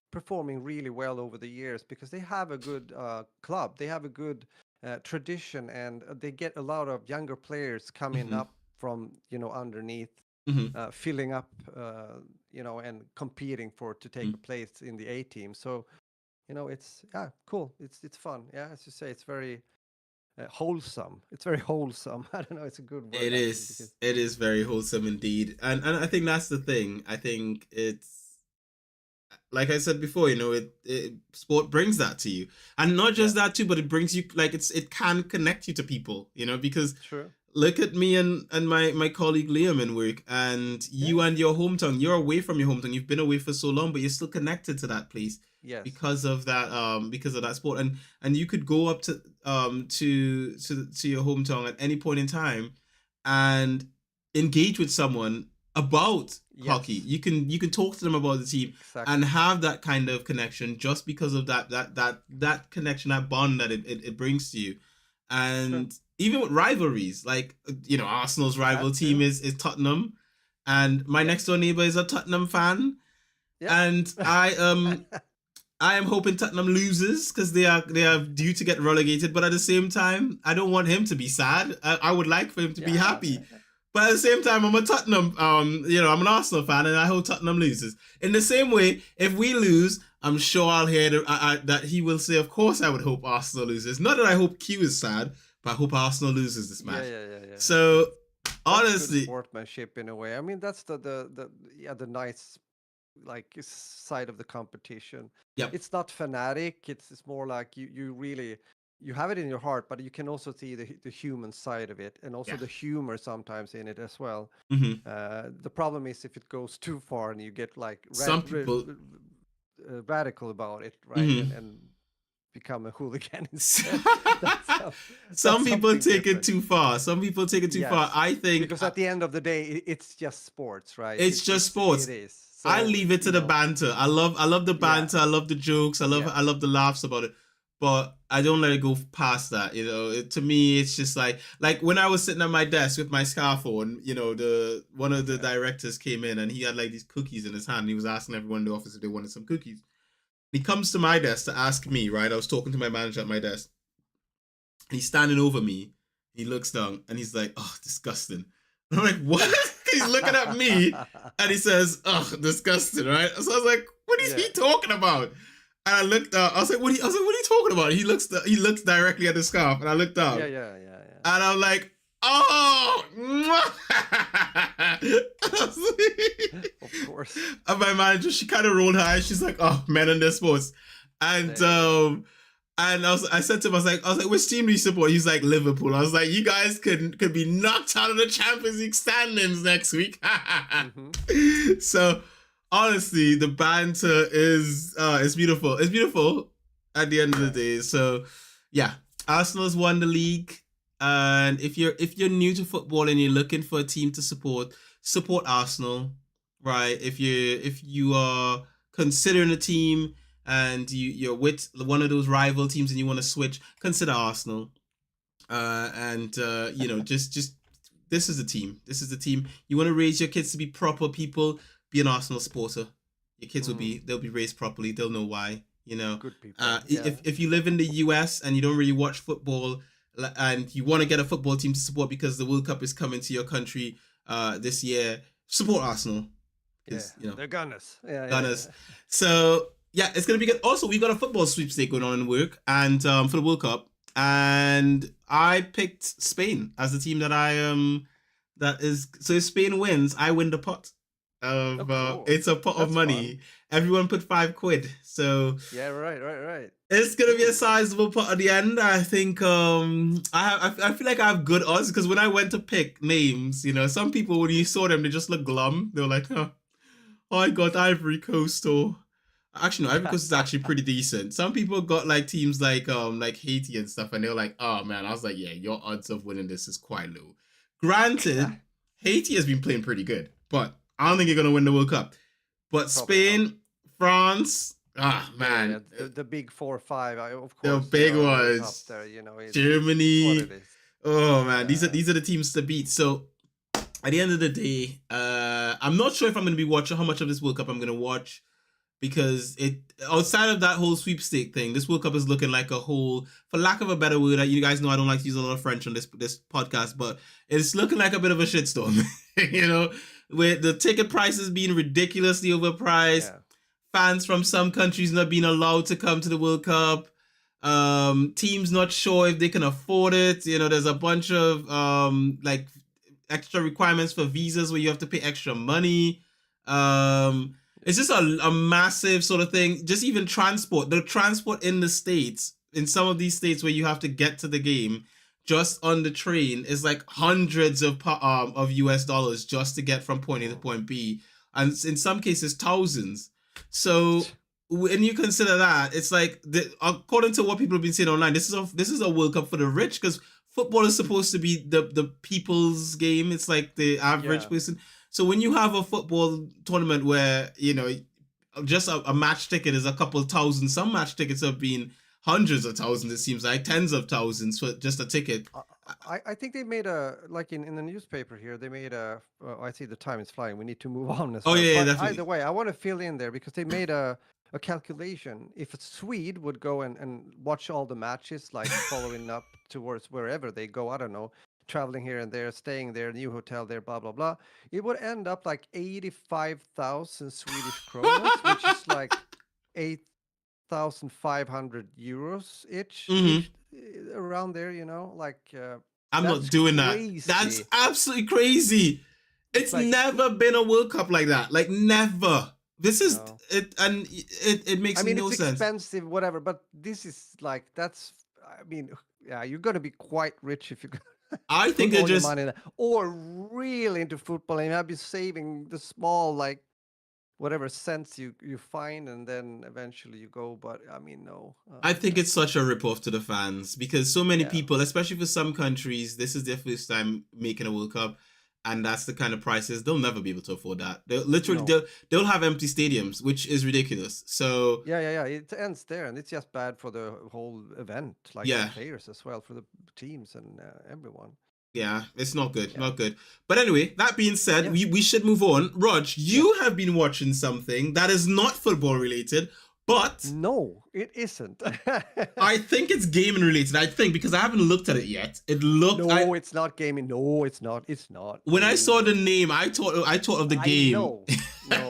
performing really well over the years, because they have a good club. They have a good tradition, and they get a lot of younger players coming up from underneath, filling up, and competing to take a place in the A team. So it's cool. It's fun. Yeah, as you say, it's very wholesome. It's very wholesome. I don't know. It's a good word. It is. It is very wholesome indeed, and I think that's the thing. I think it's, like I said before, sport brings that to you, and not just that too, but it brings you, like, it can connect you to people, because look at me and my colleague Liam in work, and you and your hometown. You're away from your hometown. You've been away for so long, but you're still connected to that place. Yes. Because of that sport, and you could go up to your hometown at any point in time and engage with someone about hockey. Yes, You can talk to them about the team and exactly. have that kind of connection just because of that connection, that bond that it brings to you. Sure. And even with rivalries, like Arsenal's rival That team too. is Tottenham, and my next Yes. door neighbor is a Tottenham fan, Yep. and I am hoping Tottenham loses because they are due to get relegated. But at the same time, I don't want him to be sad. I would like for him to be Yeah, happy. But at the same time, I'm a Tottenham. I'm an Arsenal fan, and I hope Tottenham loses. In the same way, if we lose, I'm sure I'll hear that he will say, "Of course, I would hope Arsenal loses." Not that I hope Q is sad, but I hope Arsenal loses this yeah, match. yeah, yeah, yeah. So That's good honestly, sportsmanship in a way. I mean, that's the yeah, the nice like side of the competition. yep. It's not fanatic. It's more like you really you have it in your heart, but you can also see the human side of it, and also Yeah. the humor sometimes in it as well. Mm-hmm. The problem is if it goes too far and you get like Some people. radical about it, right? Mm-hmm. And become a hooligan instead. That's some, Some that's people something take it different. too far. Some people take it too far. Yes, I think because at the end of the day, it's just sports, right? it's just It sports. is. I So leave it to the banter. I love the yeah, banter. I love the jokes. yeah, I love the laughs about it. But I don't let it go past that. To me, it's just like when I was sitting at my desk with my scarf on. The one of the yeah. directors came in and he had like these cookies in his hand. And he was asking everyone in the office if they wanted some cookies. He comes to my desk to ask me. Right, I was talking to my manager at my desk. He's standing over me. He looks down and he's like, "Oh, disgusting." And I'm like, "What?" He's looking at me and he says, "Oh, disgusting," right? So I was like, "What is Yeah, he talking about?" And I looked up. I was like, "What are you talking about?" He looks directly at the scarf, and I looked yeah, down, yeah, yeah, yeah. and I'm like, "Oh!" Of course. And my manager, she kind of rolled her eyes. She's like, "Oh, men in their sports," and There you go. I said to him, I was like, which team do you support? He's like, Liverpool. I was like, you guys could be knocked out of the Champions League standings next week. Hmm. So honestly, the banter is beautiful. It's beautiful at the end of the Yeah, day. So yeah, Arsenal's won the league. And if you're new to football and you're looking for a team to support Arsenal, right? If you are considering a team and you're with one of those rival teams and you want to switch, consider Arsenal. And just this is the team. This is the team. You want to raise your kids to be proper people. Be an Arsenal supporter. Your kids they'll be raised properly. They'll know why. good people. Yeah, If you live in the US and you don't really watch football and you want to get a football team to support because the World Cup is coming to your country this year, support Arsenal yeah. because They're gunners. Yeah, yeah, Gunners. yeah. So yeah, it's gonna be good. Also, we got a football sweepstake going on in work, and for the World Cup, and I picked Spain as the team that I that is. So if Spain wins, I win the pot Oh, of cool. it's a pot of That's fun. money. Everyone put £5, so Yeah, right, right, right. it's gonna be a Ooh. sizable pot at the end. I think I feel like I have good odds because when I went to pick names, some people when you saw them they just look glum. They were like, oh, I got Ivory Coast or actually no, Ivory Coast is actually pretty decent. Some people got like teams like Haiti and stuff, and they were like, oh man, I was like, yeah, your odds of winning this is quite low. Granted, Haiti has been playing pretty good, but I don't think you're gonna win the World Cup. But Probably not. Spain, France, Yeah, yeah, yeah. man, The big 4 or 5, of the course, they big are always up ones, there. It's what it Germany. is. Oh man, Uh, these are the teams to beat. So at the end of the day, I'm not sure if I'm going to be watching how much of this World Cup I'm going to watch because it outside of that whole sweepstake thing, this World Cup is looking like a whole, for lack of a better word. You guys know I don't like to use a lot of French on this podcast, but it's looking like a bit of a shitstorm. With the ticket prices being ridiculously overpriced, yeah, fans from some countries not being allowed to come to the World Cup. Teams not sure if they can afford it. There's a bunch of like extra requirements for visas where you have to pay extra money. It's just a massive sort of thing. Just even transport, the transport in the States, in some of these states where you have to get to the game, just on the train is like hundreds of US dollars just to get from point A to mm. point B, and in some cases thousands. So when you consider that, it's like according to what people have been saying online, this is a World Cup for the rich because football is supposed to be the people's game. It's like the average Yeah, person. So when you have a football tournament where, just a match ticket is a couple thousand, some match tickets have been hundreds of thousands, it seems like tens of thousands for just a ticket. Uh, I think they made a like in the newspaper here. They made a. I see the time is flying. We need to move on as Oh, well. yeah, yeah, But either definitely. way, I want to fill in there because they made a calculation. If a Swede would go and watch all the matches, like following up towards wherever they go, I don't know, traveling here and there, staying there, new hotel there, blah blah blah, it would end up like 85,000 Swedish kronas, which is like 8,500 euros Hmm. ish around there, like I'm that's not doing that. That's crazy. absolutely crazy. It's It's like never been a World Cup like that. Like, never. This is no. it, and it I makes mean, no it's sense. expensive, whatever, but this is like that's. I mean, yeah, you're gonna be quite rich if you I put think it all your just money in that, or really into football, and I'll be saving the small like whatever cents you find, and then eventually you go. But I mean, no, I think no, it's such a ripoff to the fans because so many yeah, people, especially for some countries, this is their first time making a World Cup, and that's the kind of prices they'll never be able to afford that. They'll literally no. they'll have empty stadiums, which is ridiculous. So Yeah. It ends there, and it's just bad for the whole event, like the yeah, players as well, for the teams and everyone. yeah, it's not good, Yeah, not good. But anyway, that being said, yeah, we should move on. Rog, yeah. you have been watching something that is not football related, but No, it isn't. I think it's gaming related. I think because I haven't looked at it yet. It looked I No, it's not gaming. No, it's not. It's not. when I saw the No, name, I thought of the I game. know. No,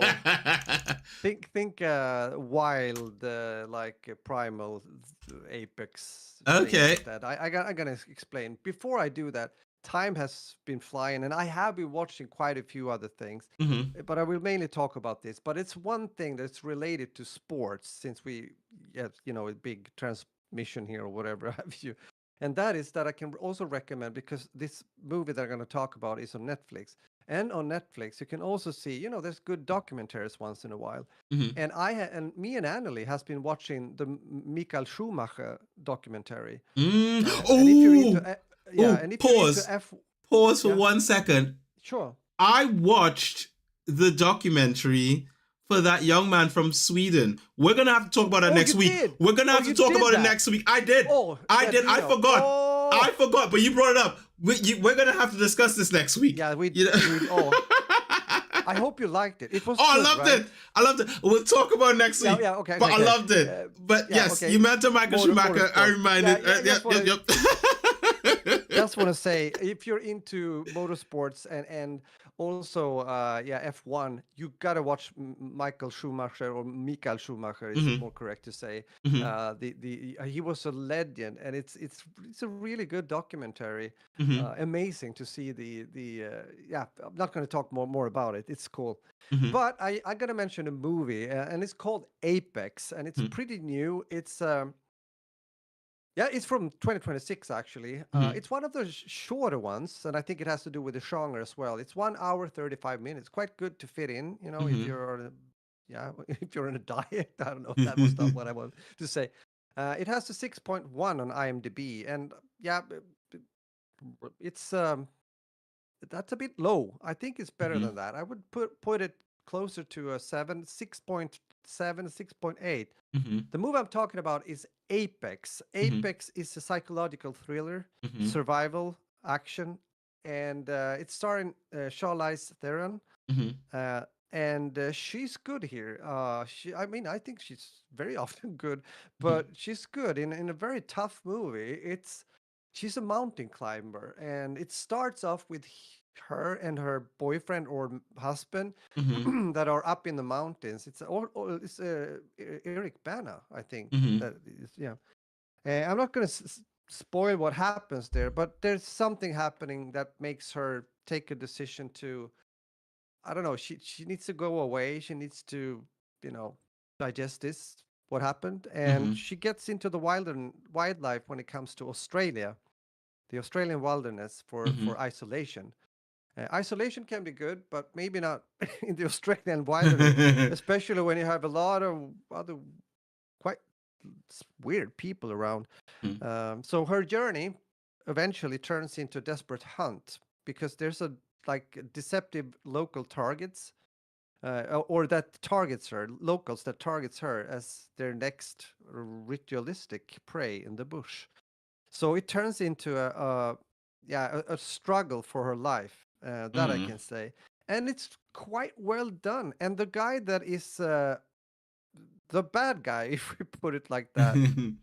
think wild like primal apex thing Okay. instead. I'm gonna explain. Before I do that, time has been flying, and I have been watching quite a few other things, Mm-hmm. but I will mainly talk about this. But it's one thing that's related to sports, since we have a big transmission here or whatever have you. And that is that I can also recommend, because this movie that I'm going to talk about is on Netflix. And on Netflix, you can also see, there's good documentaries once in a while. Mm-hmm. And and me and Annalie has been watching the Michael Schumacher documentary. And if you're into, Oh, yeah, oh, and if you're into pause. F, Pause for yeah, 1 second. sure. I watched the documentary for that young man from Sweden. We're gonna have to talk about that Oh, you next week. did. We're gonna Oh, have to you talk did about it that. next week. I did. Oh, I yeah, did. I Dino. forgot. I Oh, forgot, but you brought it up. We're gonna have to discuss this next week. yeah, You know? oh, I hope you liked it. It Oh, was I good, loved right? it. I loved it. We'll talk about it next Yeah, week. yeah, okay, But okay, I okay. loved it. But Yeah, yes, you okay. mentioned Michael Schumacher. I Motorsport. Yeah, reminded. yeah. Yep, yep, yep. Just want to say, if you're into motorsports and also yeah, F1, you gotta watch Michael Schumacher, or Michael Schumacher is Hmm. more correct to say. Hmm. The he was a legend, and it's a really good documentary. Hmm. Amazing to see the yeah. I'm not going to talk more about it. It's cool, Hmm. but I'm gonna mention a movie, and it's called Apex, and it's pretty new. It's yeah, it's from 2026 actually. Hmm. It's one of the shorter ones, and I think it has to do with the genre as well. It's 1 hour 35 minutes, quite good to fit in. If Hmm. you're on yeah, if you're on a diet. I don't know. That was not Hmm. what I wanted to say. It has a 6.1 on IMDb, and yeah, it's that's a bit low. I think it's better Hmm. than that. I would put it closer to a 7, 6.7, 6.8. Hmm. The movie I'm talking about is Apex. Hmm. Apex is a psychological thriller, Hmm. survival, action, and it's starring Charlize Theron, Hmm. uh, and she's good here. I mean, I think she's very often good, but she's good in a very tough movie. She's a mountain climber, and it starts off with her and her boyfriend or husband Hmm. that are up in the mountains. It's Eric Bana, I think. Hmm. That is, yeah. I'm not going to spoil what happens there, but there's something happening that makes her take a decision to, I don't know. She needs to go away. She needs to, you know, digest this what happened, and Hmm. she gets into the wildlife when it comes to Australia, the Australian wilderness Hmm. for isolation. Isolation can be good, but maybe not in the Australian wilderness, especially when you have a lot of other quite weird people around. So her journey eventually turns into a desperate hunt, because there's a like deceptive local targets, or that targets her, locals that targets her as their next ritualistic prey in the bush. So it turns into a struggle for her life. That I Mm. can say, and it's quite well done. And the guy that is the bad guy, if we put it like that,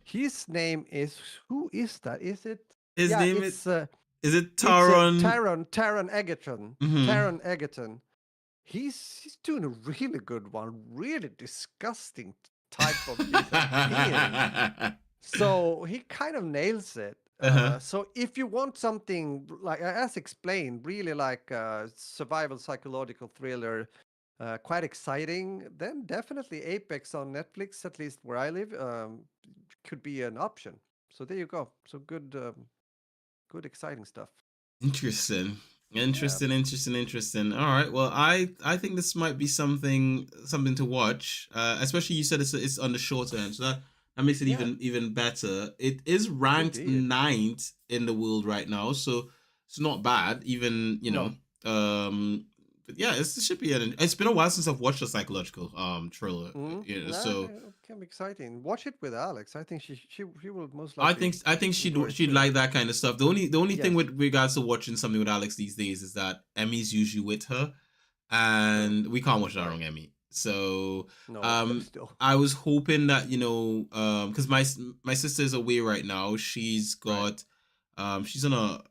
his name is, who is that? Is it? His Yeah, name is it it's Taron? Taron Egerton. Mm-hmm. Taron Egerton. He's doing a really good one, really disgusting type of disappearing. So he kind of nails it. Uh-huh. So if you want something like, as explained, really like a survival psychological thriller, quite exciting, then definitely Apex on Netflix, at least where I live, could be an option. So there you go. So good, good exciting stuff. Interesting. Yeah, Interesting. All right. Well, I think this might be something to watch. Especially you said it's on the shorter end, so that makes it yeah, even better. It is ranked indeed. ninth in the world right now, so it's not bad. Even No, but yeah, it should be it's been a while since I've watched a psychological thriller. nah, So it can be exciting. Watch it with Alex. I think she will most I likely think I think enjoy it she'd too. like that kind of stuff. The only thing Yes, with regards to watching something with Alex these days is that Emmy's usually with her, true. and we can't watch that Right. wrong Emmy. So No, um, still. I was hoping that because my sister is away right now. Right. She's on a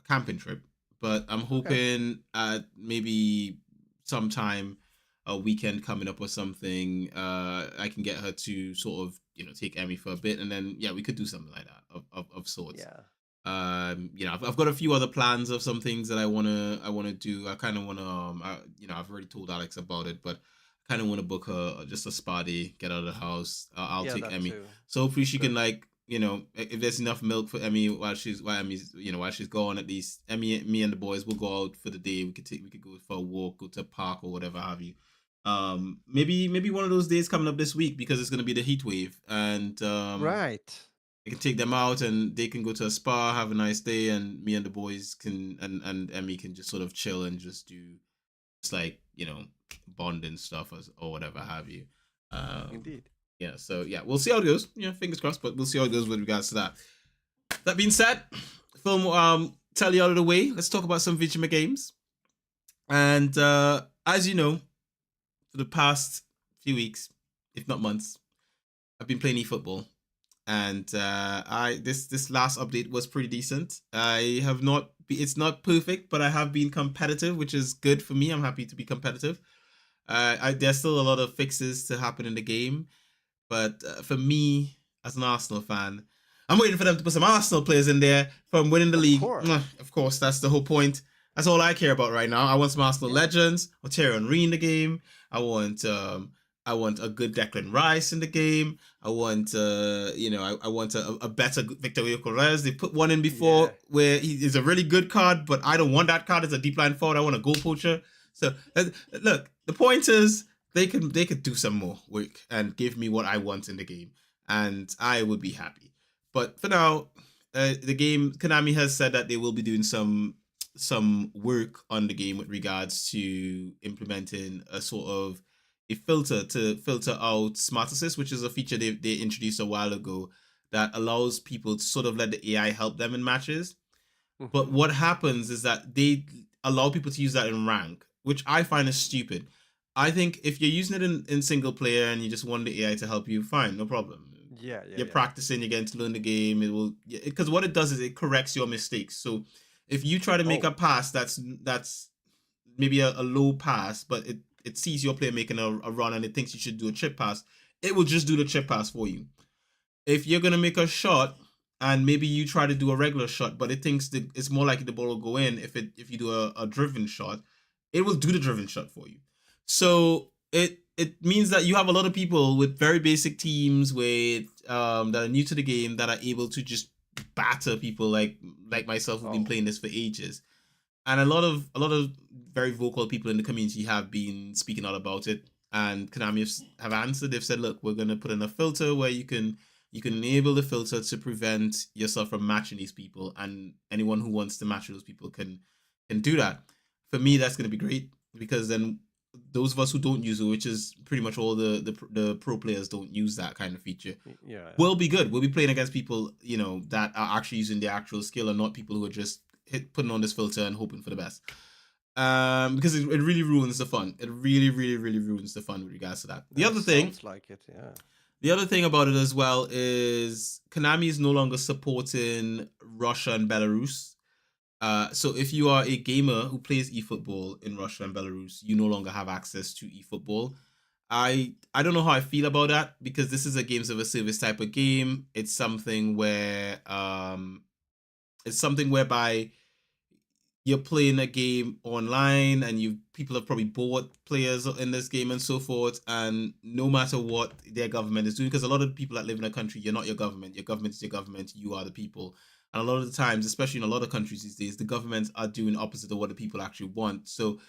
camping trip, but I'm Okay. hoping at maybe sometime a weekend coming up or something, I can get her to sort of take Emmy for a bit, and then yeah, we could do something like that of sorts. Yeah. I've got a few other plans of some things that I wanna do. I kind of wanna I've already told Alex about it, but I kind of want to book her just a spa day, get out of the house. I'll Yeah, take that Emmy, too. so hopefully she can, Good. like, if there's enough milk for Emmy while she's gone, at least Emmy, me and the boys will go out for the day. We could go for a walk, go to a park or whatever have you. Maybe one of those days coming up this week, because it's gonna be the heat wave, and Right. I can take them out and they can go to a spa, have a nice day, and me and the boys can and Emmy can just sort of chill and just do just like bonding stuff or whatever have you. Um, Indeed. yeah, so yeah, we'll see how it goes. Yeah, fingers crossed, but we'll see how it goes with regards to that. That being said, film tell you out of the way. Let's talk about some video games. And as you know, for the past few weeks, if not months, I've been playing eFootball, and I this last update was pretty decent. I have not it's not perfect, but I have been competitive, which is good for me. I'm happy to be competitive. There's still a lot of fixes to happen in the game, but for me as an Arsenal fan, I'm waiting for them to put some Arsenal players in there from winning the Of league. course. Of course, that's the whole point. That's all I care about right now. I want some Arsenal Yeah. legends. I want Thierry Henry in the game. I want a good Declan Rice in the game. I want a better Victor Gyökeres. They put one in Yeah. before where he is a really good card, but I don't want that card as a deep line forward. I want a goal poacher. So look, the point is they could do some more work and give me what I want in the game, and I would be happy. But for now, the game, Konami has said that they will be doing some work on the game with regards to implementing a sort of a filter to filter out smart assist, which is a feature they introduced a while ago that allows people to sort of let the AI help them in matches. But Mm-hmm. what happens is that they allow people to use that in rank, which I find is stupid. I think if you're using it in single player and you just want the AI to help you, fine, no problem. Yeah. Yeah. You're Yeah. practicing, you're getting to learn the game. It will, because what it does is it corrects your mistakes. So if you try to make a Oh. pass that's maybe a low pass, but it sees your player making a run and it thinks you should do a chip pass, it will just do the chip pass for you. If you're gonna make a shot and maybe you try to do a regular shot, but it thinks that it's more likely the ball will go in if you do a driven shot, it will do the driven shot for you. So it means that you have a lot of people with very basic teams with that are new to the game that are able to just batter people like myself who've been Oh. playing this for ages. And a lot of very vocal people in the community have been speaking out about it. And Konami have answered. They've said, look, we're gonna put in a filter where you can enable the filter to prevent yourself from matching these people, and anyone who wants to match those people can do that. for me, that's going to be great because then those of us who don't use it, which is pretty much all the pro players don't use that kind of feature, Yeah, will be good. We'll be playing against people, that are actually using their actual skill and not people who are just putting on this filter and hoping for the best. Because it really ruins the fun. It really, really, really ruins the fun with regards to that. it sounds like it. Yeah. The other thing about it as well is Konami is no longer supporting Russia and Belarus. So if you are a gamer who plays eFootball in Russia and Belarus, you no longer have access to eFootball. I don't know how I feel about that because this is a games of a service type of game. It's something where it's something whereby you're playing a game online and people have probably bought players in this game and so forth, and no matter what their government is doing, because a lot of people that live in a country, you're not your government is your government, you are the people. And a lot of the times, especially in a lot of countries these days, the governments are doing opposite of what the people actually want. So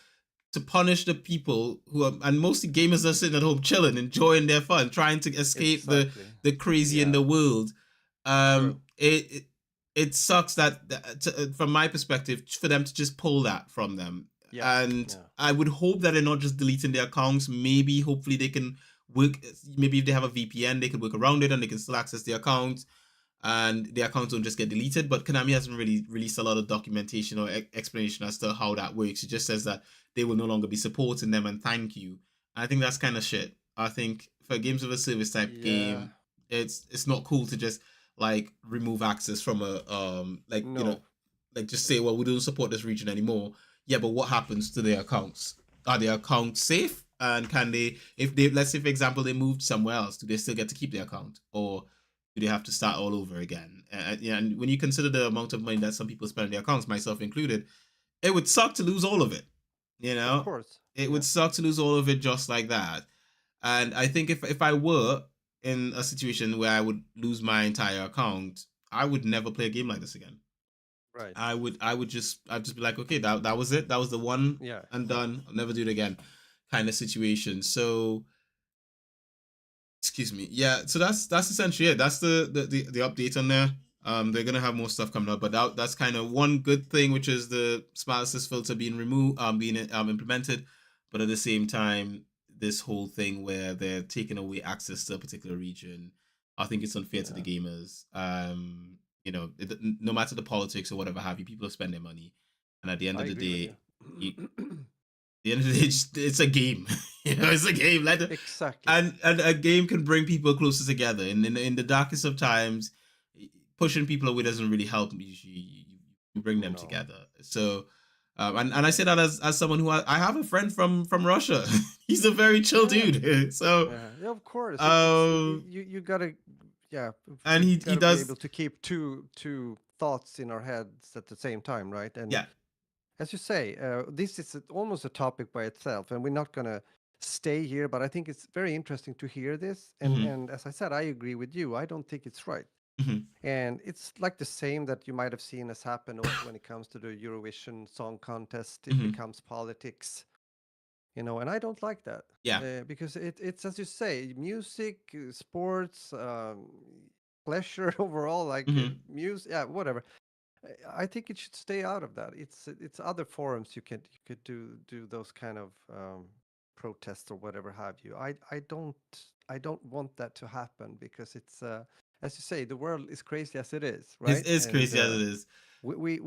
to punish the people who are, and mostly gamers are sitting at home chilling, enjoying their fun, trying to escape Exactly. the crazy in Yeah. the world. True. It sucks that, from my perspective, for them to just pull that from them. Yeah. And Yeah. I would hope that they're not just deleting their accounts. Maybe, hopefully, they can work. Maybe if they have a VPN, they can work around it and they can still access their accounts, and the accounts don't just get deleted. But Konami hasn't really released a lot of documentation or explanation as to how that works. It just says that they will no longer be supporting them and thank you. And I think that's kind of shit. I think for games of a service type Yeah. game, it's not cool to just like remove access from a No. like just say, well, we don't support this region anymore. Yeah, but what happens to their accounts? Are their accounts safe? And can they, if they, let's say for example they moved somewhere else, do they still get to keep their account, or do they have to start all over again? Yeah, and when you consider the amount of money that some people spend on their accounts, myself included, it would suck to lose all of it. You Of know, course. it Yeah. would suck to lose all of it just like that. And I think if I were in a situation where I would lose my entire account, I would never play a game like this again. Right. I'd just be like, okay, that was it. That was the one Yeah. and done. I'll never do it again kind of situation. So excuse me. Yeah, so that's essentially it. That's the update on there. They're gonna have more stuff coming up, but that's kind of one good thing, which is the smart assist filter being removed, being implemented, but at the same time, this whole thing where they're taking away access to a particular region, I think it's unfair to the Yeah. gamers. No matter the politics or whatever have you, people spend their money, and at the end I of the agree with day, you. you, the end of the day, it's a game. It's a game. Exactly. And a game can bring people closer together. And in the darkest of times, pushing people away doesn't really help. You bring them No. together. So, and I say that as someone who I have a friend from Russia. He's a very chill Yeah. dude. So, Yeah. Yeah. Of course. It's um, you gotta. Yeah. and We he gotta be does, able to keep two thoughts in our heads at the same time, right? And yeah. as you say, this is almost a topic by itself, and we're not gonna stay here. But I think it's very interesting to hear this. Hmm. And as I said, I agree with you. I don't think it's right. Hmm. And it's like the same that you might have seen as happen also when it comes to the Eurovision Song Contest. It Hmm. becomes politics, and I don't like that Yeah. because it's as you say, music, sports, pleasure overall, like Hmm. music, yeah, whatever. I think it should stay out of that. It's other forums you could do those kind of protests or whatever have you. I don't want that to happen because it's as you say, the world is crazy as it is, right? It's And crazy as it is. we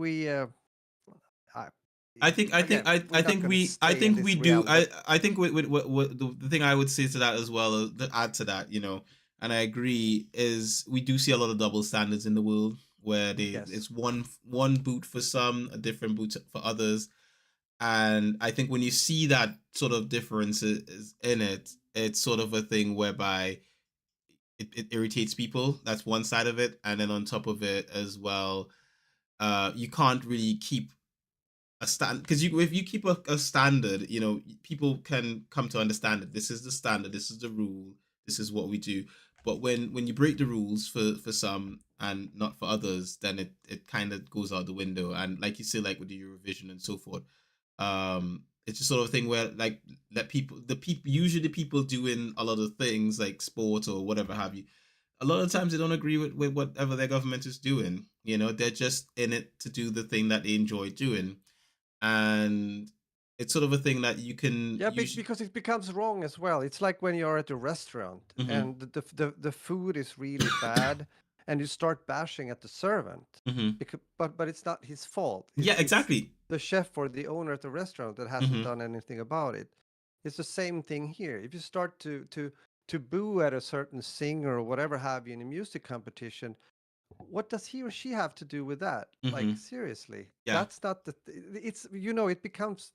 I, again, I we're not think going to I stay in think we this do. realm, but I think what the thing I would say to that as well, to add to that, and I agree, is we do see a lot of double standards in the world where yes, it's one boot for some, a different boot for others, and I think when you see that sort of difference in it, it's sort of a thing whereby it irritates people. That's one side of it, and then on top of it as well, you can't really keep a stand, because if you keep a standard, people can come to understand that this is the standard, this is the rule, this is what we do. But when you break the rules for some and not for others, then it kind of goes out the window. And like you say, like with the Eurovision and so forth, it's a sort of thing where like let people the people usually the people doing a lot of things like sport or whatever have you, a lot of times they don't agree with whatever their government is doing. They're just in it to do the thing that they enjoy doing. And It's sort of a thing that you can Yeah, use. because it becomes wrong as well. It's like when you're at a restaurant Hmm. and the food is really bad, and you start bashing at the servant, Hmm. because, but it's not his fault. Yeah, It's exactly. the chef or the owner at the restaurant that hasn't Hmm. done anything about it. It's the same thing here. If you start to boo at a certain singer or whatever have you in a music competition, what does he or she have to do with that? Like, Hmm. seriously, Yeah, that's not it's, it becomes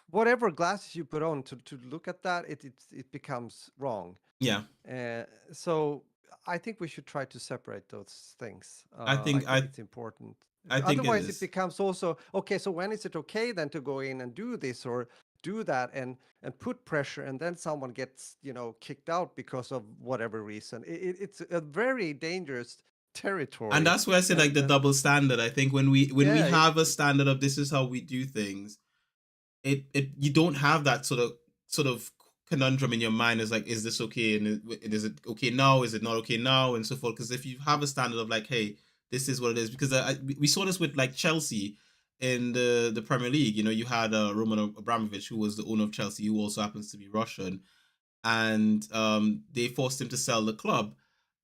whatever glasses you put on to look at that, it becomes wrong. yeah. uh, so I think we should try to separate those things. I I think think it's important. I think it Otherwise it is. becomes also okay, so when is it okay then to go in and do this or do that and put pressure, and then someone gets, kicked out because of whatever reason. It's a very dangerous And territory. that's where I say like the And double standard. I think when we yeah, have a standard of this is how we do things, it you don't have that sort of conundrum in your mind. Is like, is this okay, and is it okay now, is it not okay now, and so forth. Because if you have a standard of like, hey, this is what it is. Because we saw this with like Chelsea in the Premier League. You had Roman Abramovich, who was the owner of Chelsea, who also happens to be Russian, and they forced him to sell the club.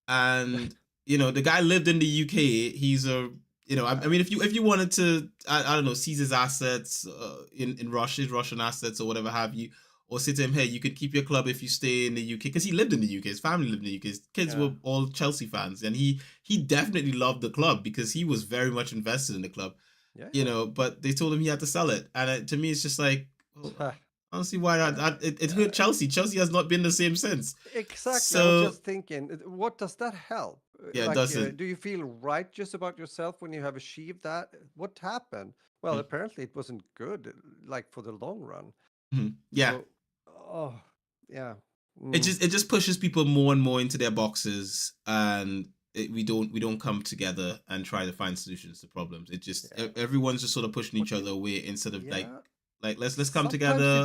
And the guy lived in the UK. He's a I uh, mean, if you wanted to, I don't know, seize his assets, in Russia, his Russian assets or whatever have you, or say to him, hey, you could keep your club if you stay in the UK, because he lived in the UK. His family lived in the UK. His kids yeah, were all Chelsea fans, and he definitely loved the club because he was very much invested in the club. yeah, yeah. But they told him he had to sell it, and to me, it's just like, well, Yeah, I don't see why it hurt yeah. Chelsea. Chelsea has not been the same since. Exactly. I was So just thinking, what does that help? yeah, it Like, doesn't. do you feel righteous about yourself when you have achieved that? What happened? Well, Mm. apparently it wasn't good, like for the long run. Mhm. Yeah, So, oh, yeah. it Mm, just pushes people more and more into their boxes, and we don't come together and try to find solutions to problems. It just yeah. everyone's just sort of pushing each What other you, away instead of yeah. like let's come Sometimes together.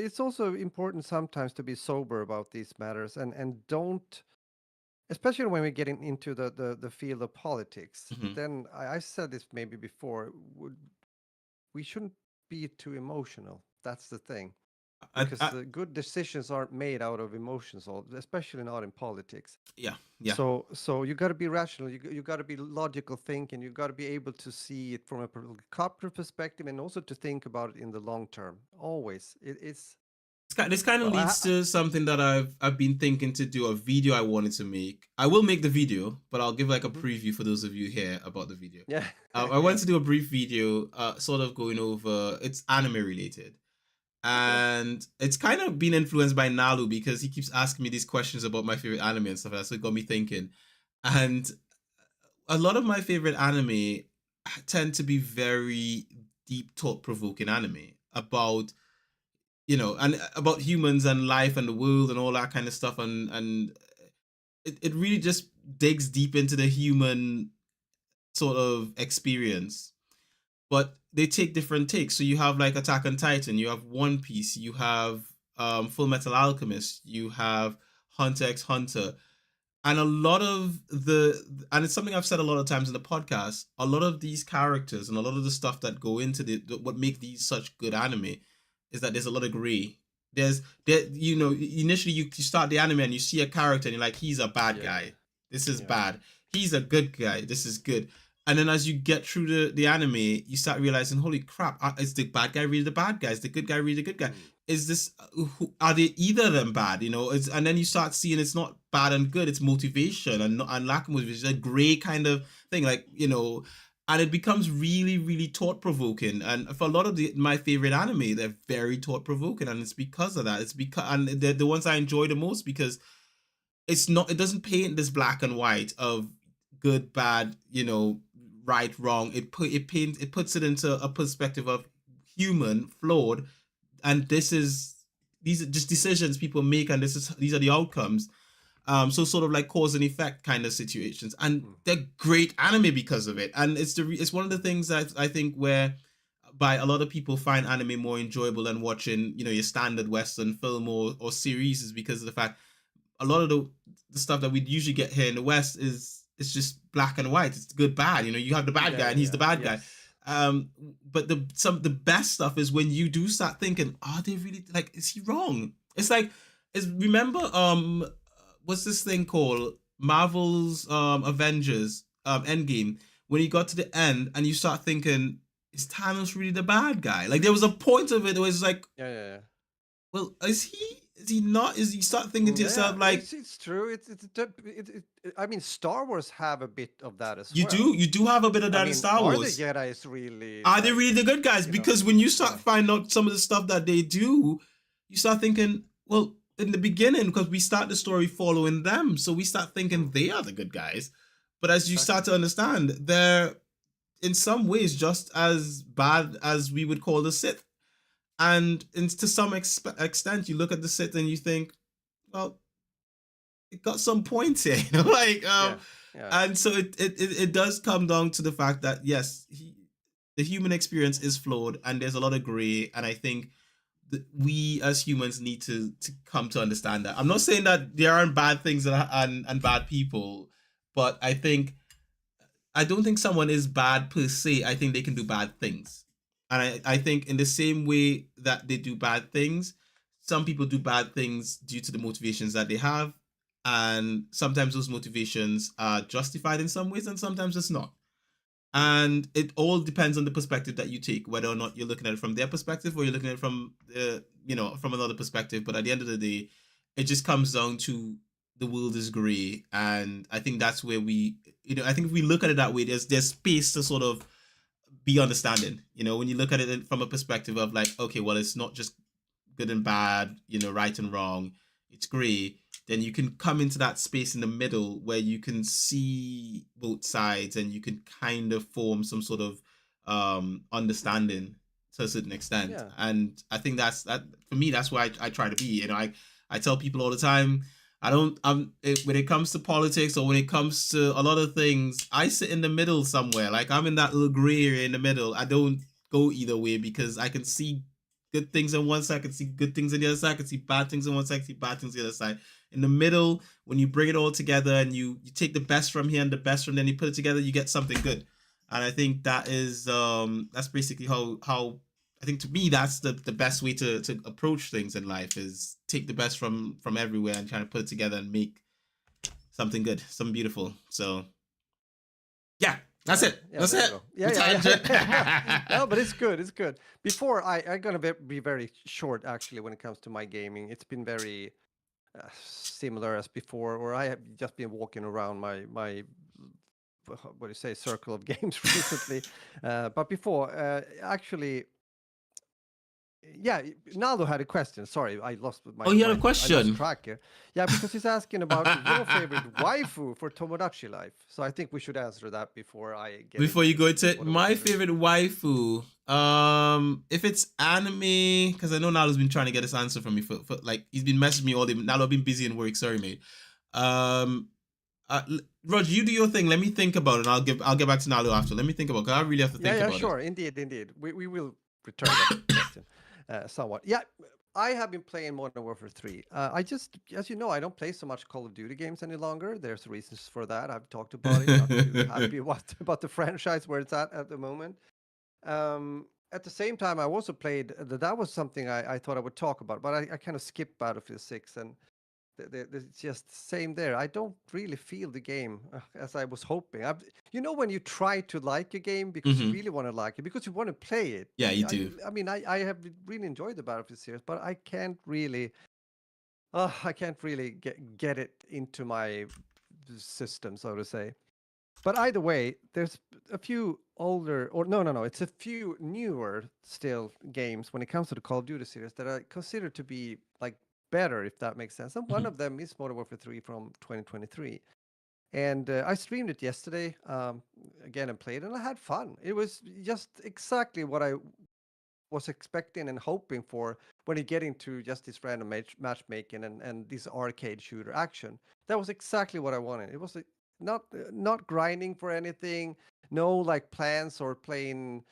it's also important sometimes to be sober about these matters, and don't, especially when we get into the field of politics. Hmm. Then I said this maybe before. We shouldn't be too emotional. That's the thing, because I the good decisions aren't made out of emotions, especially not in politics. Yeah, yeah. So you got to be rational. You got to be logical thinking. You got to be able to see it from a helicopter perspective, and also to think about it in the long term. Always, it's This kind of well. leads to something that I've been thinking to do, a video I wanted to make. I will make the video, but I'll give like a Mhm. preview for those of you here about the video. Yeah, I yeah. wanted to do a brief video, sort of going over, it's anime related. Okay. And it's kind of been influenced by Nalu because he keeps asking me these questions about my favorite anime and stuff. And so it got me thinking. And a lot of my favorite anime tend to be very deep, thought provoking anime about, and about humans and life and the world and all that kind of stuff. And it really just digs deep into the human sort of experience, but they take different takes. So you have like Attack on Titan, you have One Piece, you have Full Metal Alchemist, you have Hunter x Hunter, and a lot of and it's something I've said a lot of times in the podcast. A lot of these characters and a lot of the stuff that go into what make these such good anime is that there's a lot of gray. Initially you start the anime and you see a character and you're like, he's a bad Yeah, guy. This is yeah. bad. He's a good guy. This is good. And then as you get through the anime, you start realizing, holy crap, is the bad guy really the bad guy? Is the good guy really the good guy? Mm. Is this are they either of them bad? And then you start seeing it's not bad and good. It's motivation and lack of motivation. It's a gray kind of thing, like and it becomes really, really thought provoking. And for a lot of my favorite anime, they're very thought provoking, and it's because of that. It's because and they're the ones I enjoy the most because it doesn't paint this black and white of good, bad, right, wrong. It puts it into a perspective of human, flawed, and these are just decisions people make, and these are the outcomes. So sort of like cause and effect kind of situations, and Mm. they're great anime because of it. And it's one of the things that I think where by a lot of people find anime more enjoyable than watching your standard Western film or series, is because of the fact a lot of the stuff that we usually get here in the West is it's just black and white. It's good, bad. You have the bad Yeah, guy yeah, and he's yeah. the bad guy. Yes. But the best stuff is when you do start thinking, are they really like? Is he wrong? It's like, is remember what's this thing called Marvel's Avengers Endgame, when you got to the end and you start thinking, is Thanos really the bad guy? Like there was a point of it where it's like, Yeah, yeah, yeah. well, is he? Is he not? Is you start thinking to Yeah, yourself like, it's true. I mean, Star Wars have a bit of that as you well. do have a bit of I that in mean, Star are the Wars. Jedi's really Are they like, really the good guys? you know? Because when you start Yeah. finding out some of the stuff that they do, you start thinking, well, in the beginning, because we start the story following them, so we start thinking Mm, they are the good guys. But as you exactly. start to understand, they're in some ways just as bad as we would call the Sith. And to some extent, you look at the Sith and you think, well, it got some points here, like Yeah, yeah, and so it does come down to the fact that yes, the human experience is flawed and there's a lot of gray, and I think that we as humans need to come to understand that. I'm not saying that there aren't bad things and bad people, but I don't think someone is bad per se. I think they can do bad things. And I think in the same way that they do bad things, some people do bad things due to the motivations that they have. And sometimes those motivations are justified in some ways and sometimes it's not. mm, And it all depends on the perspective that you take, whether or not you're looking at it from their perspective or you're looking at it from from another perspective. But at the end of the day, it just comes down to the world is gray, and I think that's where I think if we look at it that way, there's space to sort of be understanding. When you look at it from a perspective of like, okay, well, it's not just good and bad, right and wrong. It's gray. Then you can come into that space in the middle where you can see both sides and you can kind of form some sort of understanding to a certain extent. yeah, And I think that for me, that's why I try to be. I tell people all the time, I don't. when it comes to politics or when it comes to a lot of things, I sit in the middle somewhere. Like I'm in that little gray area in the middle. I don't go either way because I can see good things on one side, I can see good things on the other side, I can see bad things on one side, I can see bad things on the other side. In the middle, when you bring it all together and you take the best from here and the best from then you put it together, you get something good. And I think that's basically how I think to me that's the best way to approach things in life is take the best from everywhere and try to put it together and make something good, something beautiful. So yeah, that's yeah, it. yeah. That's There you it. go. Yeah, The yeah, tangent. yeah. No, no, but it's good. It's good. Before I'm gonna be very short actually when it comes to my gaming. It's been very similar as before, or I have just been walking around my what do you say, circle of games recently. But before, actually, yeah, Naldo had a question. Sorry, I lost Oh, my you had a my I lost question. track here. Yeah, because he's asking about your favorite waifu for Tomodachi Life. So I think we should answer that before I get Before you into go to it, Modern Warfare my 3. favorite waifu. If it's anime, because I know Nalo's been trying to get this answer from me for like he's been messaging me all day. Nalo been busy in work. Sorry, mate. Um, Roger, you do your thing. Let me think about it. I'll get back to Nalo after. Let me think about it. 'Cause I really have to Yeah, think yeah, about it. sure. Indeed, indeed. We will return that question somewhat. Yeah, I have been playing Modern Warfare 3. I just, as you know, I don't play so much Call of Duty games any longer. There's reasons for that. I've talked about it. Not too happy about the franchise where it's at the moment. At the same time, I also played. That was something I thought I would talk about, but I kind of skipped Battlefield 6 and it's just the same there. I don't really feel the game as I was hoping. When you try to like a game because you hmm really want to like it, because you want to play it. Yeah, you do. I mean, I have really enjoyed the Battlefield series, but I can't really get it into my system, so to say. But either way, there's a few older, or no, it's a few newer still games when it comes to the Call of Duty series that I consider to be like better, if that makes sense. And one hmm of them is Modern Warfare 3 from 2023. And I streamed it yesterday again and played, and I had fun. It was just exactly what I was expecting and hoping for when you get into just this random matchmaking and this arcade shooter action. That was exactly what I wanted. It was not grinding for anything, no like plans or playing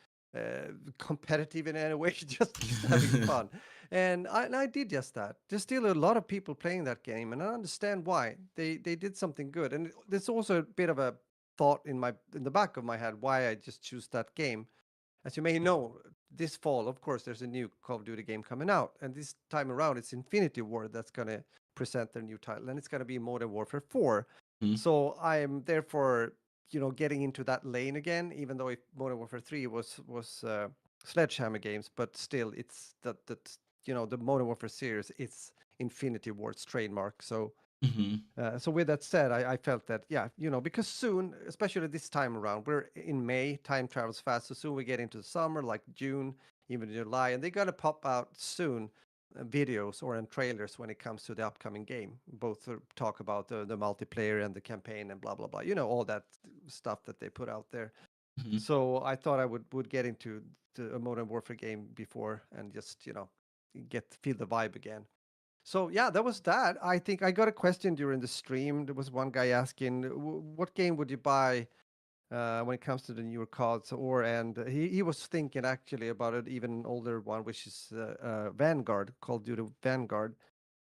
competitive in any way, just having fun. And I did just that. There's still a lot of people playing that game, and I understand why. They did something good, and there's also a bit of a thought in the back of my head why I just choose that game as you may know, this fall, of course, there's a new Call of Duty game coming out, and this time around, it's Infinity Ward that's gonna present their new title, and it's gonna be Modern Warfare 4. Mm-hmm. So I'm therefore, getting into that lane again, even though if Modern Warfare 3 was Sledgehammer games, but still, it's that the Modern Warfare series, it's Infinity Ward's trademark. Mm-hmm. So with that said, I felt that, yeah, because soon, especially this time around, we're in May, time travels fast. So soon we get into the summer, like June, even July, and they're gonna pop out soon videos or trailers when it comes to the upcoming game. Both talk about the multiplayer and the campaign and blah blah blah. All that stuff that they put out there. Mm-hmm. So I thought I would get into a Modern Warfare game before and just get feel the vibe again. So yeah, that was that. I think I got a question during the stream. There was one guy asking, "What game would you buy when it comes to the newer cards?" And he was thinking actually about an even older one, which is Vanguard, Call of Duty Vanguard.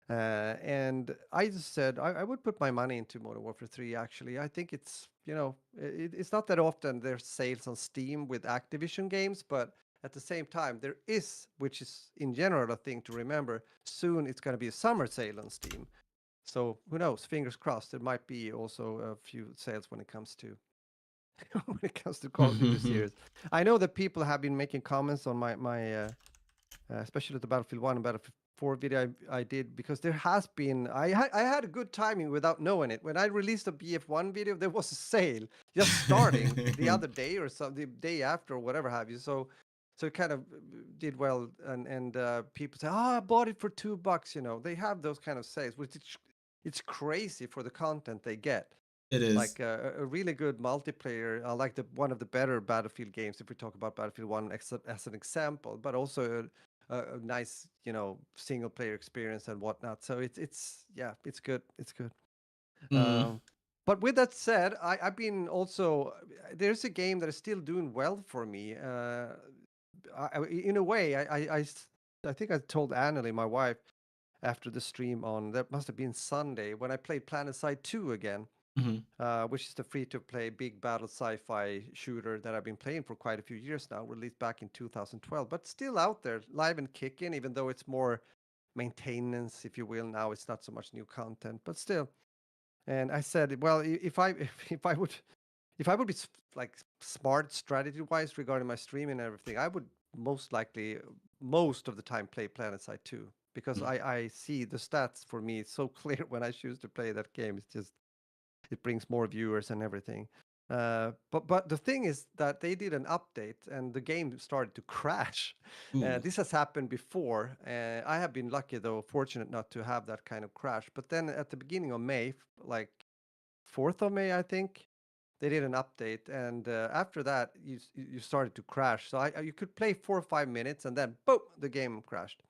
And I just said I would put my money into Modern Warfare 3. Actually, I think it's not that often there's sales on Steam with Activision games, but at the same time there is, which is in general a thing to remember. Soon it's going to be a summer sale on Steam, so who knows? Fingers crossed. There might be also a few sales when it comes to when it comes to Call of Duty series. I know that people have been making comments on my especially the Battlefield 1 and Battlefield 4 video I did, because there has been I had a good timing without knowing it. When I released the BF1 video, there was a sale just starting the other day or some the day after or whatever have you. So it kind of did well, and people say, "Oh, I bought it for $2." They have those kind of sales, which it's crazy for the content they get. It is. Like a really good multiplayer, like the one of the better Battlefield games, if we talk about Battlefield 1 as an example, but also a nice, single player experience and whatnot. So it's yeah, it's good. It's good. Mm-hmm. Um, but with that said, I've been also there's a game that is still doing well for me. In a way, I think I told Annalie, my wife, after the stream on that must have been Sunday when I played PlanetSide 2 again, Mm-hmm. which is the free-to-play big battle sci-fi shooter that I've been playing for quite a few years now, released back in 2012, but still out there, live and kicking, even though it's more maintenance, if you will. Now it's not so much new content, but still. And I said, well, if I would be like smart strategy-wise regarding my streaming and everything, I would most likely most of the time play PlanetSide 2, because I see the stats for me. It's so clear when I choose to play that game. It's just it brings more viewers and everything. But the thing is that they did an update and the game started to crash. Ooh. This has happened before. I have been lucky, though, fortunate not to have that kind of crash. But then at the beginning of May, like 4th of May, I think, they did an update, and after that, you started to crash. So you could play 4 or 5 minutes, and then boom, the game crashed.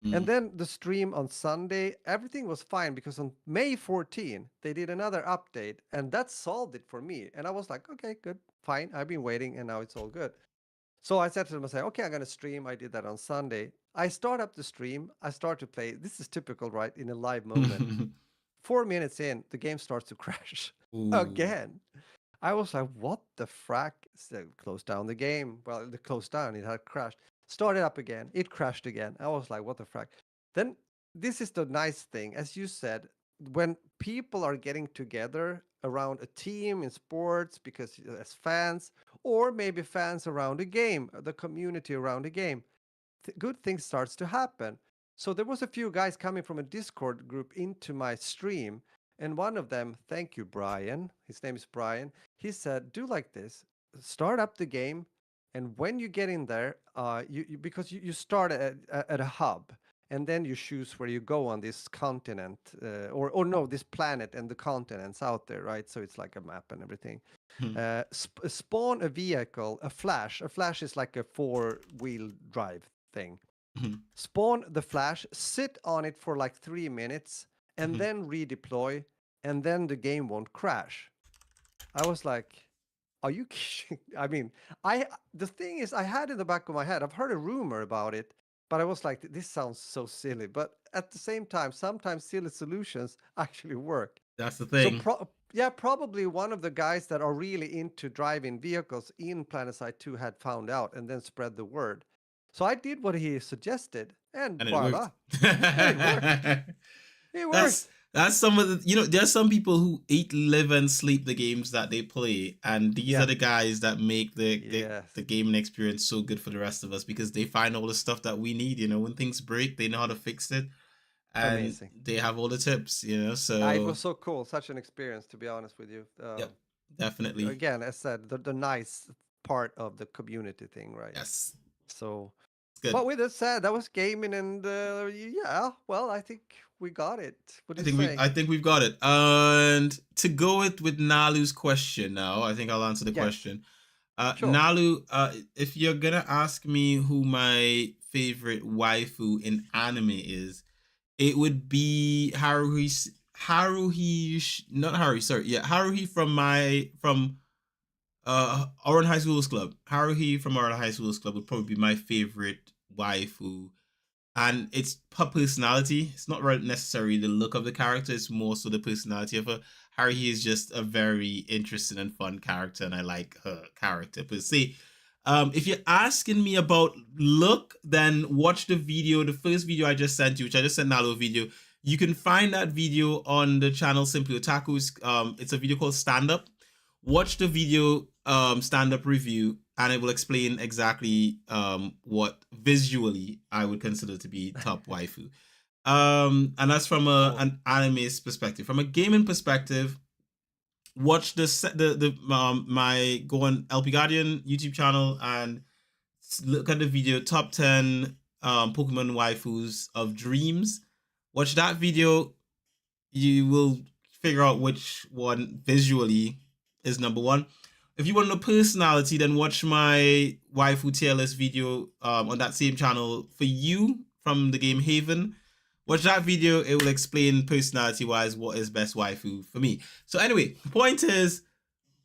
And Mm. then the stream on Sunday, everything was fine, because on May 14, they did another update and that solved it for me. And I was like, okay, good, fine. I've been waiting and now it's all good. So I said to them, I said, okay, I'm going to stream. I did that on Sunday. I start up the stream. I start to play. This is typical, right? In a live moment. 4 minutes in, the game starts to crash Ooh. again. I was like, what the frack? So closed down the game. Well, it closed down. It had crashed. Started up again. It crashed again. I was like, what the frack? Then this is the nice thing. As you said, when people are getting together around a team in sports, because as fans, or maybe fans around a game, the community around a game, good things starts to happen. So there was a few guys coming from a Discord group into my stream, and one of them, thank you, Brian. His name is Brian. He said, "Do like this: start up the game, and when you get in there, because you start at a hub, and then you choose where you go on this continent, or no, this planet and the continents out there, right? So it's like a map and everything. Spawn a vehicle, a flash. A flash is like a four-wheel drive thing. Spawn the flash, sit on it for like 3 minutes, and then redeploy, and then the game won't crash." I was like, "Are you kidding?" I mean, the thing is, I had in the back of my head, I've heard a rumor about it, but I was like, this sounds so silly. But at the same time, sometimes silly solutions actually work. That's the So thing. yeah, probably one of the guys that are really into driving vehicles in PlanetSide 2 had found out and then spread the word. So I did what he suggested, and And it worked. voila, it worked. It that's worked. that's some of the, there's some people who eat, live, and sleep the games that they play, and these are Yeah. the guys that make Yes. the gaming experience so good for the rest of us because they find all the stuff that we need. When things break, they know how to fix it, and Amazing. they have all the tips. It So was so cool, such an experience, to be honest with you. yep, definitely. Again, as said, the nice part of the community thing, right? Yes, So, it's good. but with that said, that was gaming, and yeah, well, I think we got it. What do you I say? think we've got it. And to go with Nalu's question now, I think I'll answer the Yes, question. sure. Nalu, if you're gonna ask me who my favorite waifu in anime is, it would be not Haruhi, sorry, yeah, Haruhi from Oran High School's Club. Haruhi from Oran High School's Club would probably be my favorite waifu, and it's her personality. It's not really necessarily the look of the character. It's more so the personality of her. Haruhi is just a very interesting and fun character, and I like her character. But see, if you're asking me about look, then watch the video, the first video I just sent you, which I just sent Nalo a video. You can find that video on the channel Simply Otaku's. It's a video called Stand Up. Watch the video stand up review, and it will explain exactly what visually I would consider to be top waifu. And that's from Cool. an anime's perspective. From a gaming perspective, watch my go on LP Guardian YouTube channel and look at the video top 10 Pokemon waifus of dreams. Watch that video. You will figure out which one visually is number one. If you want to know personality, then watch my waifu tier list video on that same channel for you from the game Haven. Watch that video, it will explain personality wise what is best waifu for me. So, anyway, the point is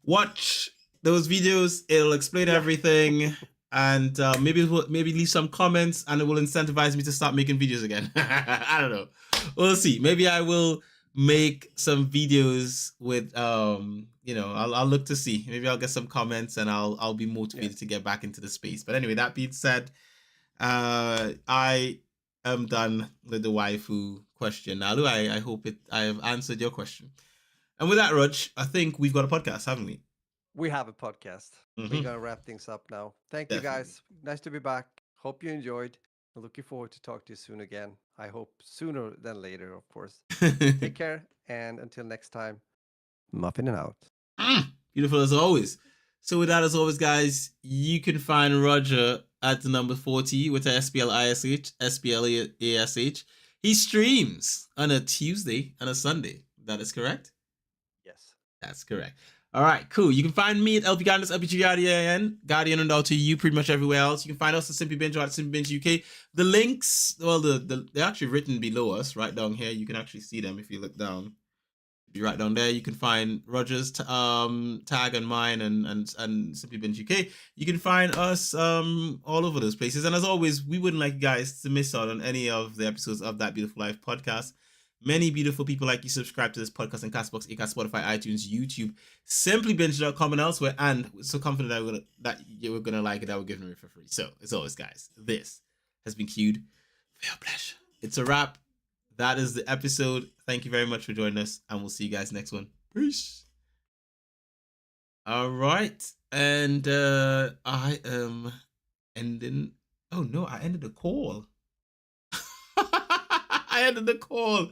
watch those videos, it'll explain Yeah. everything. And maybe leave some comments, and it will incentivize me to start making videos again. I don't know. We'll see. Maybe I will make some videos with I'll look to see. Maybe I'll get some comments and I'll be motivated Yes. to get back into the space. But anyway, that being said, I am done with the waifu question. Nalu, I hope I have answered your question. And with that, Raj, I think we've got a podcast, haven't we? We have a podcast. We're Mm-hmm. gonna wrap things up now. Thank you, Definitely. guys. Nice to be back. Hope you enjoyed. I'm looking forward to talk to you soon again. I hope sooner than later, of course. Take care, and until next time, muffin and out. Beautiful as always. So with that, as always, guys, you can find Roger at the number 40 with the SPLISH, SPLASH. He streams on a Tuesday and a Sunday. That is correct? Yes. That's correct. All right, cool. You can find me at LP Guardians, LPG Guardian and to you pretty much everywhere else. You can find us at Simply Binge or at Simply Binge UK. The links, well, they're actually written below us, right down here. You can actually see them if you look down. Be right down there. You can find Roger's tag and mine and Simply Binge UK. You can find us all over those places. And as always, we wouldn't like you guys to miss out on any of the episodes of That Beautiful Life podcast. Many beautiful people like you subscribe to this podcast on Castbox, Acast, Spotify, iTunes, YouTube, simplybinge.com and elsewhere. And we're so confident that you were gonna like it, that we're giving it for free. So as always, guys, this has been queued for your pleasure. It's a wrap. That is the episode. Thank you very much for joining us, and we'll see you guys next one. Peace. All right, and I am ending. Oh no, I ended the call. I ended the call.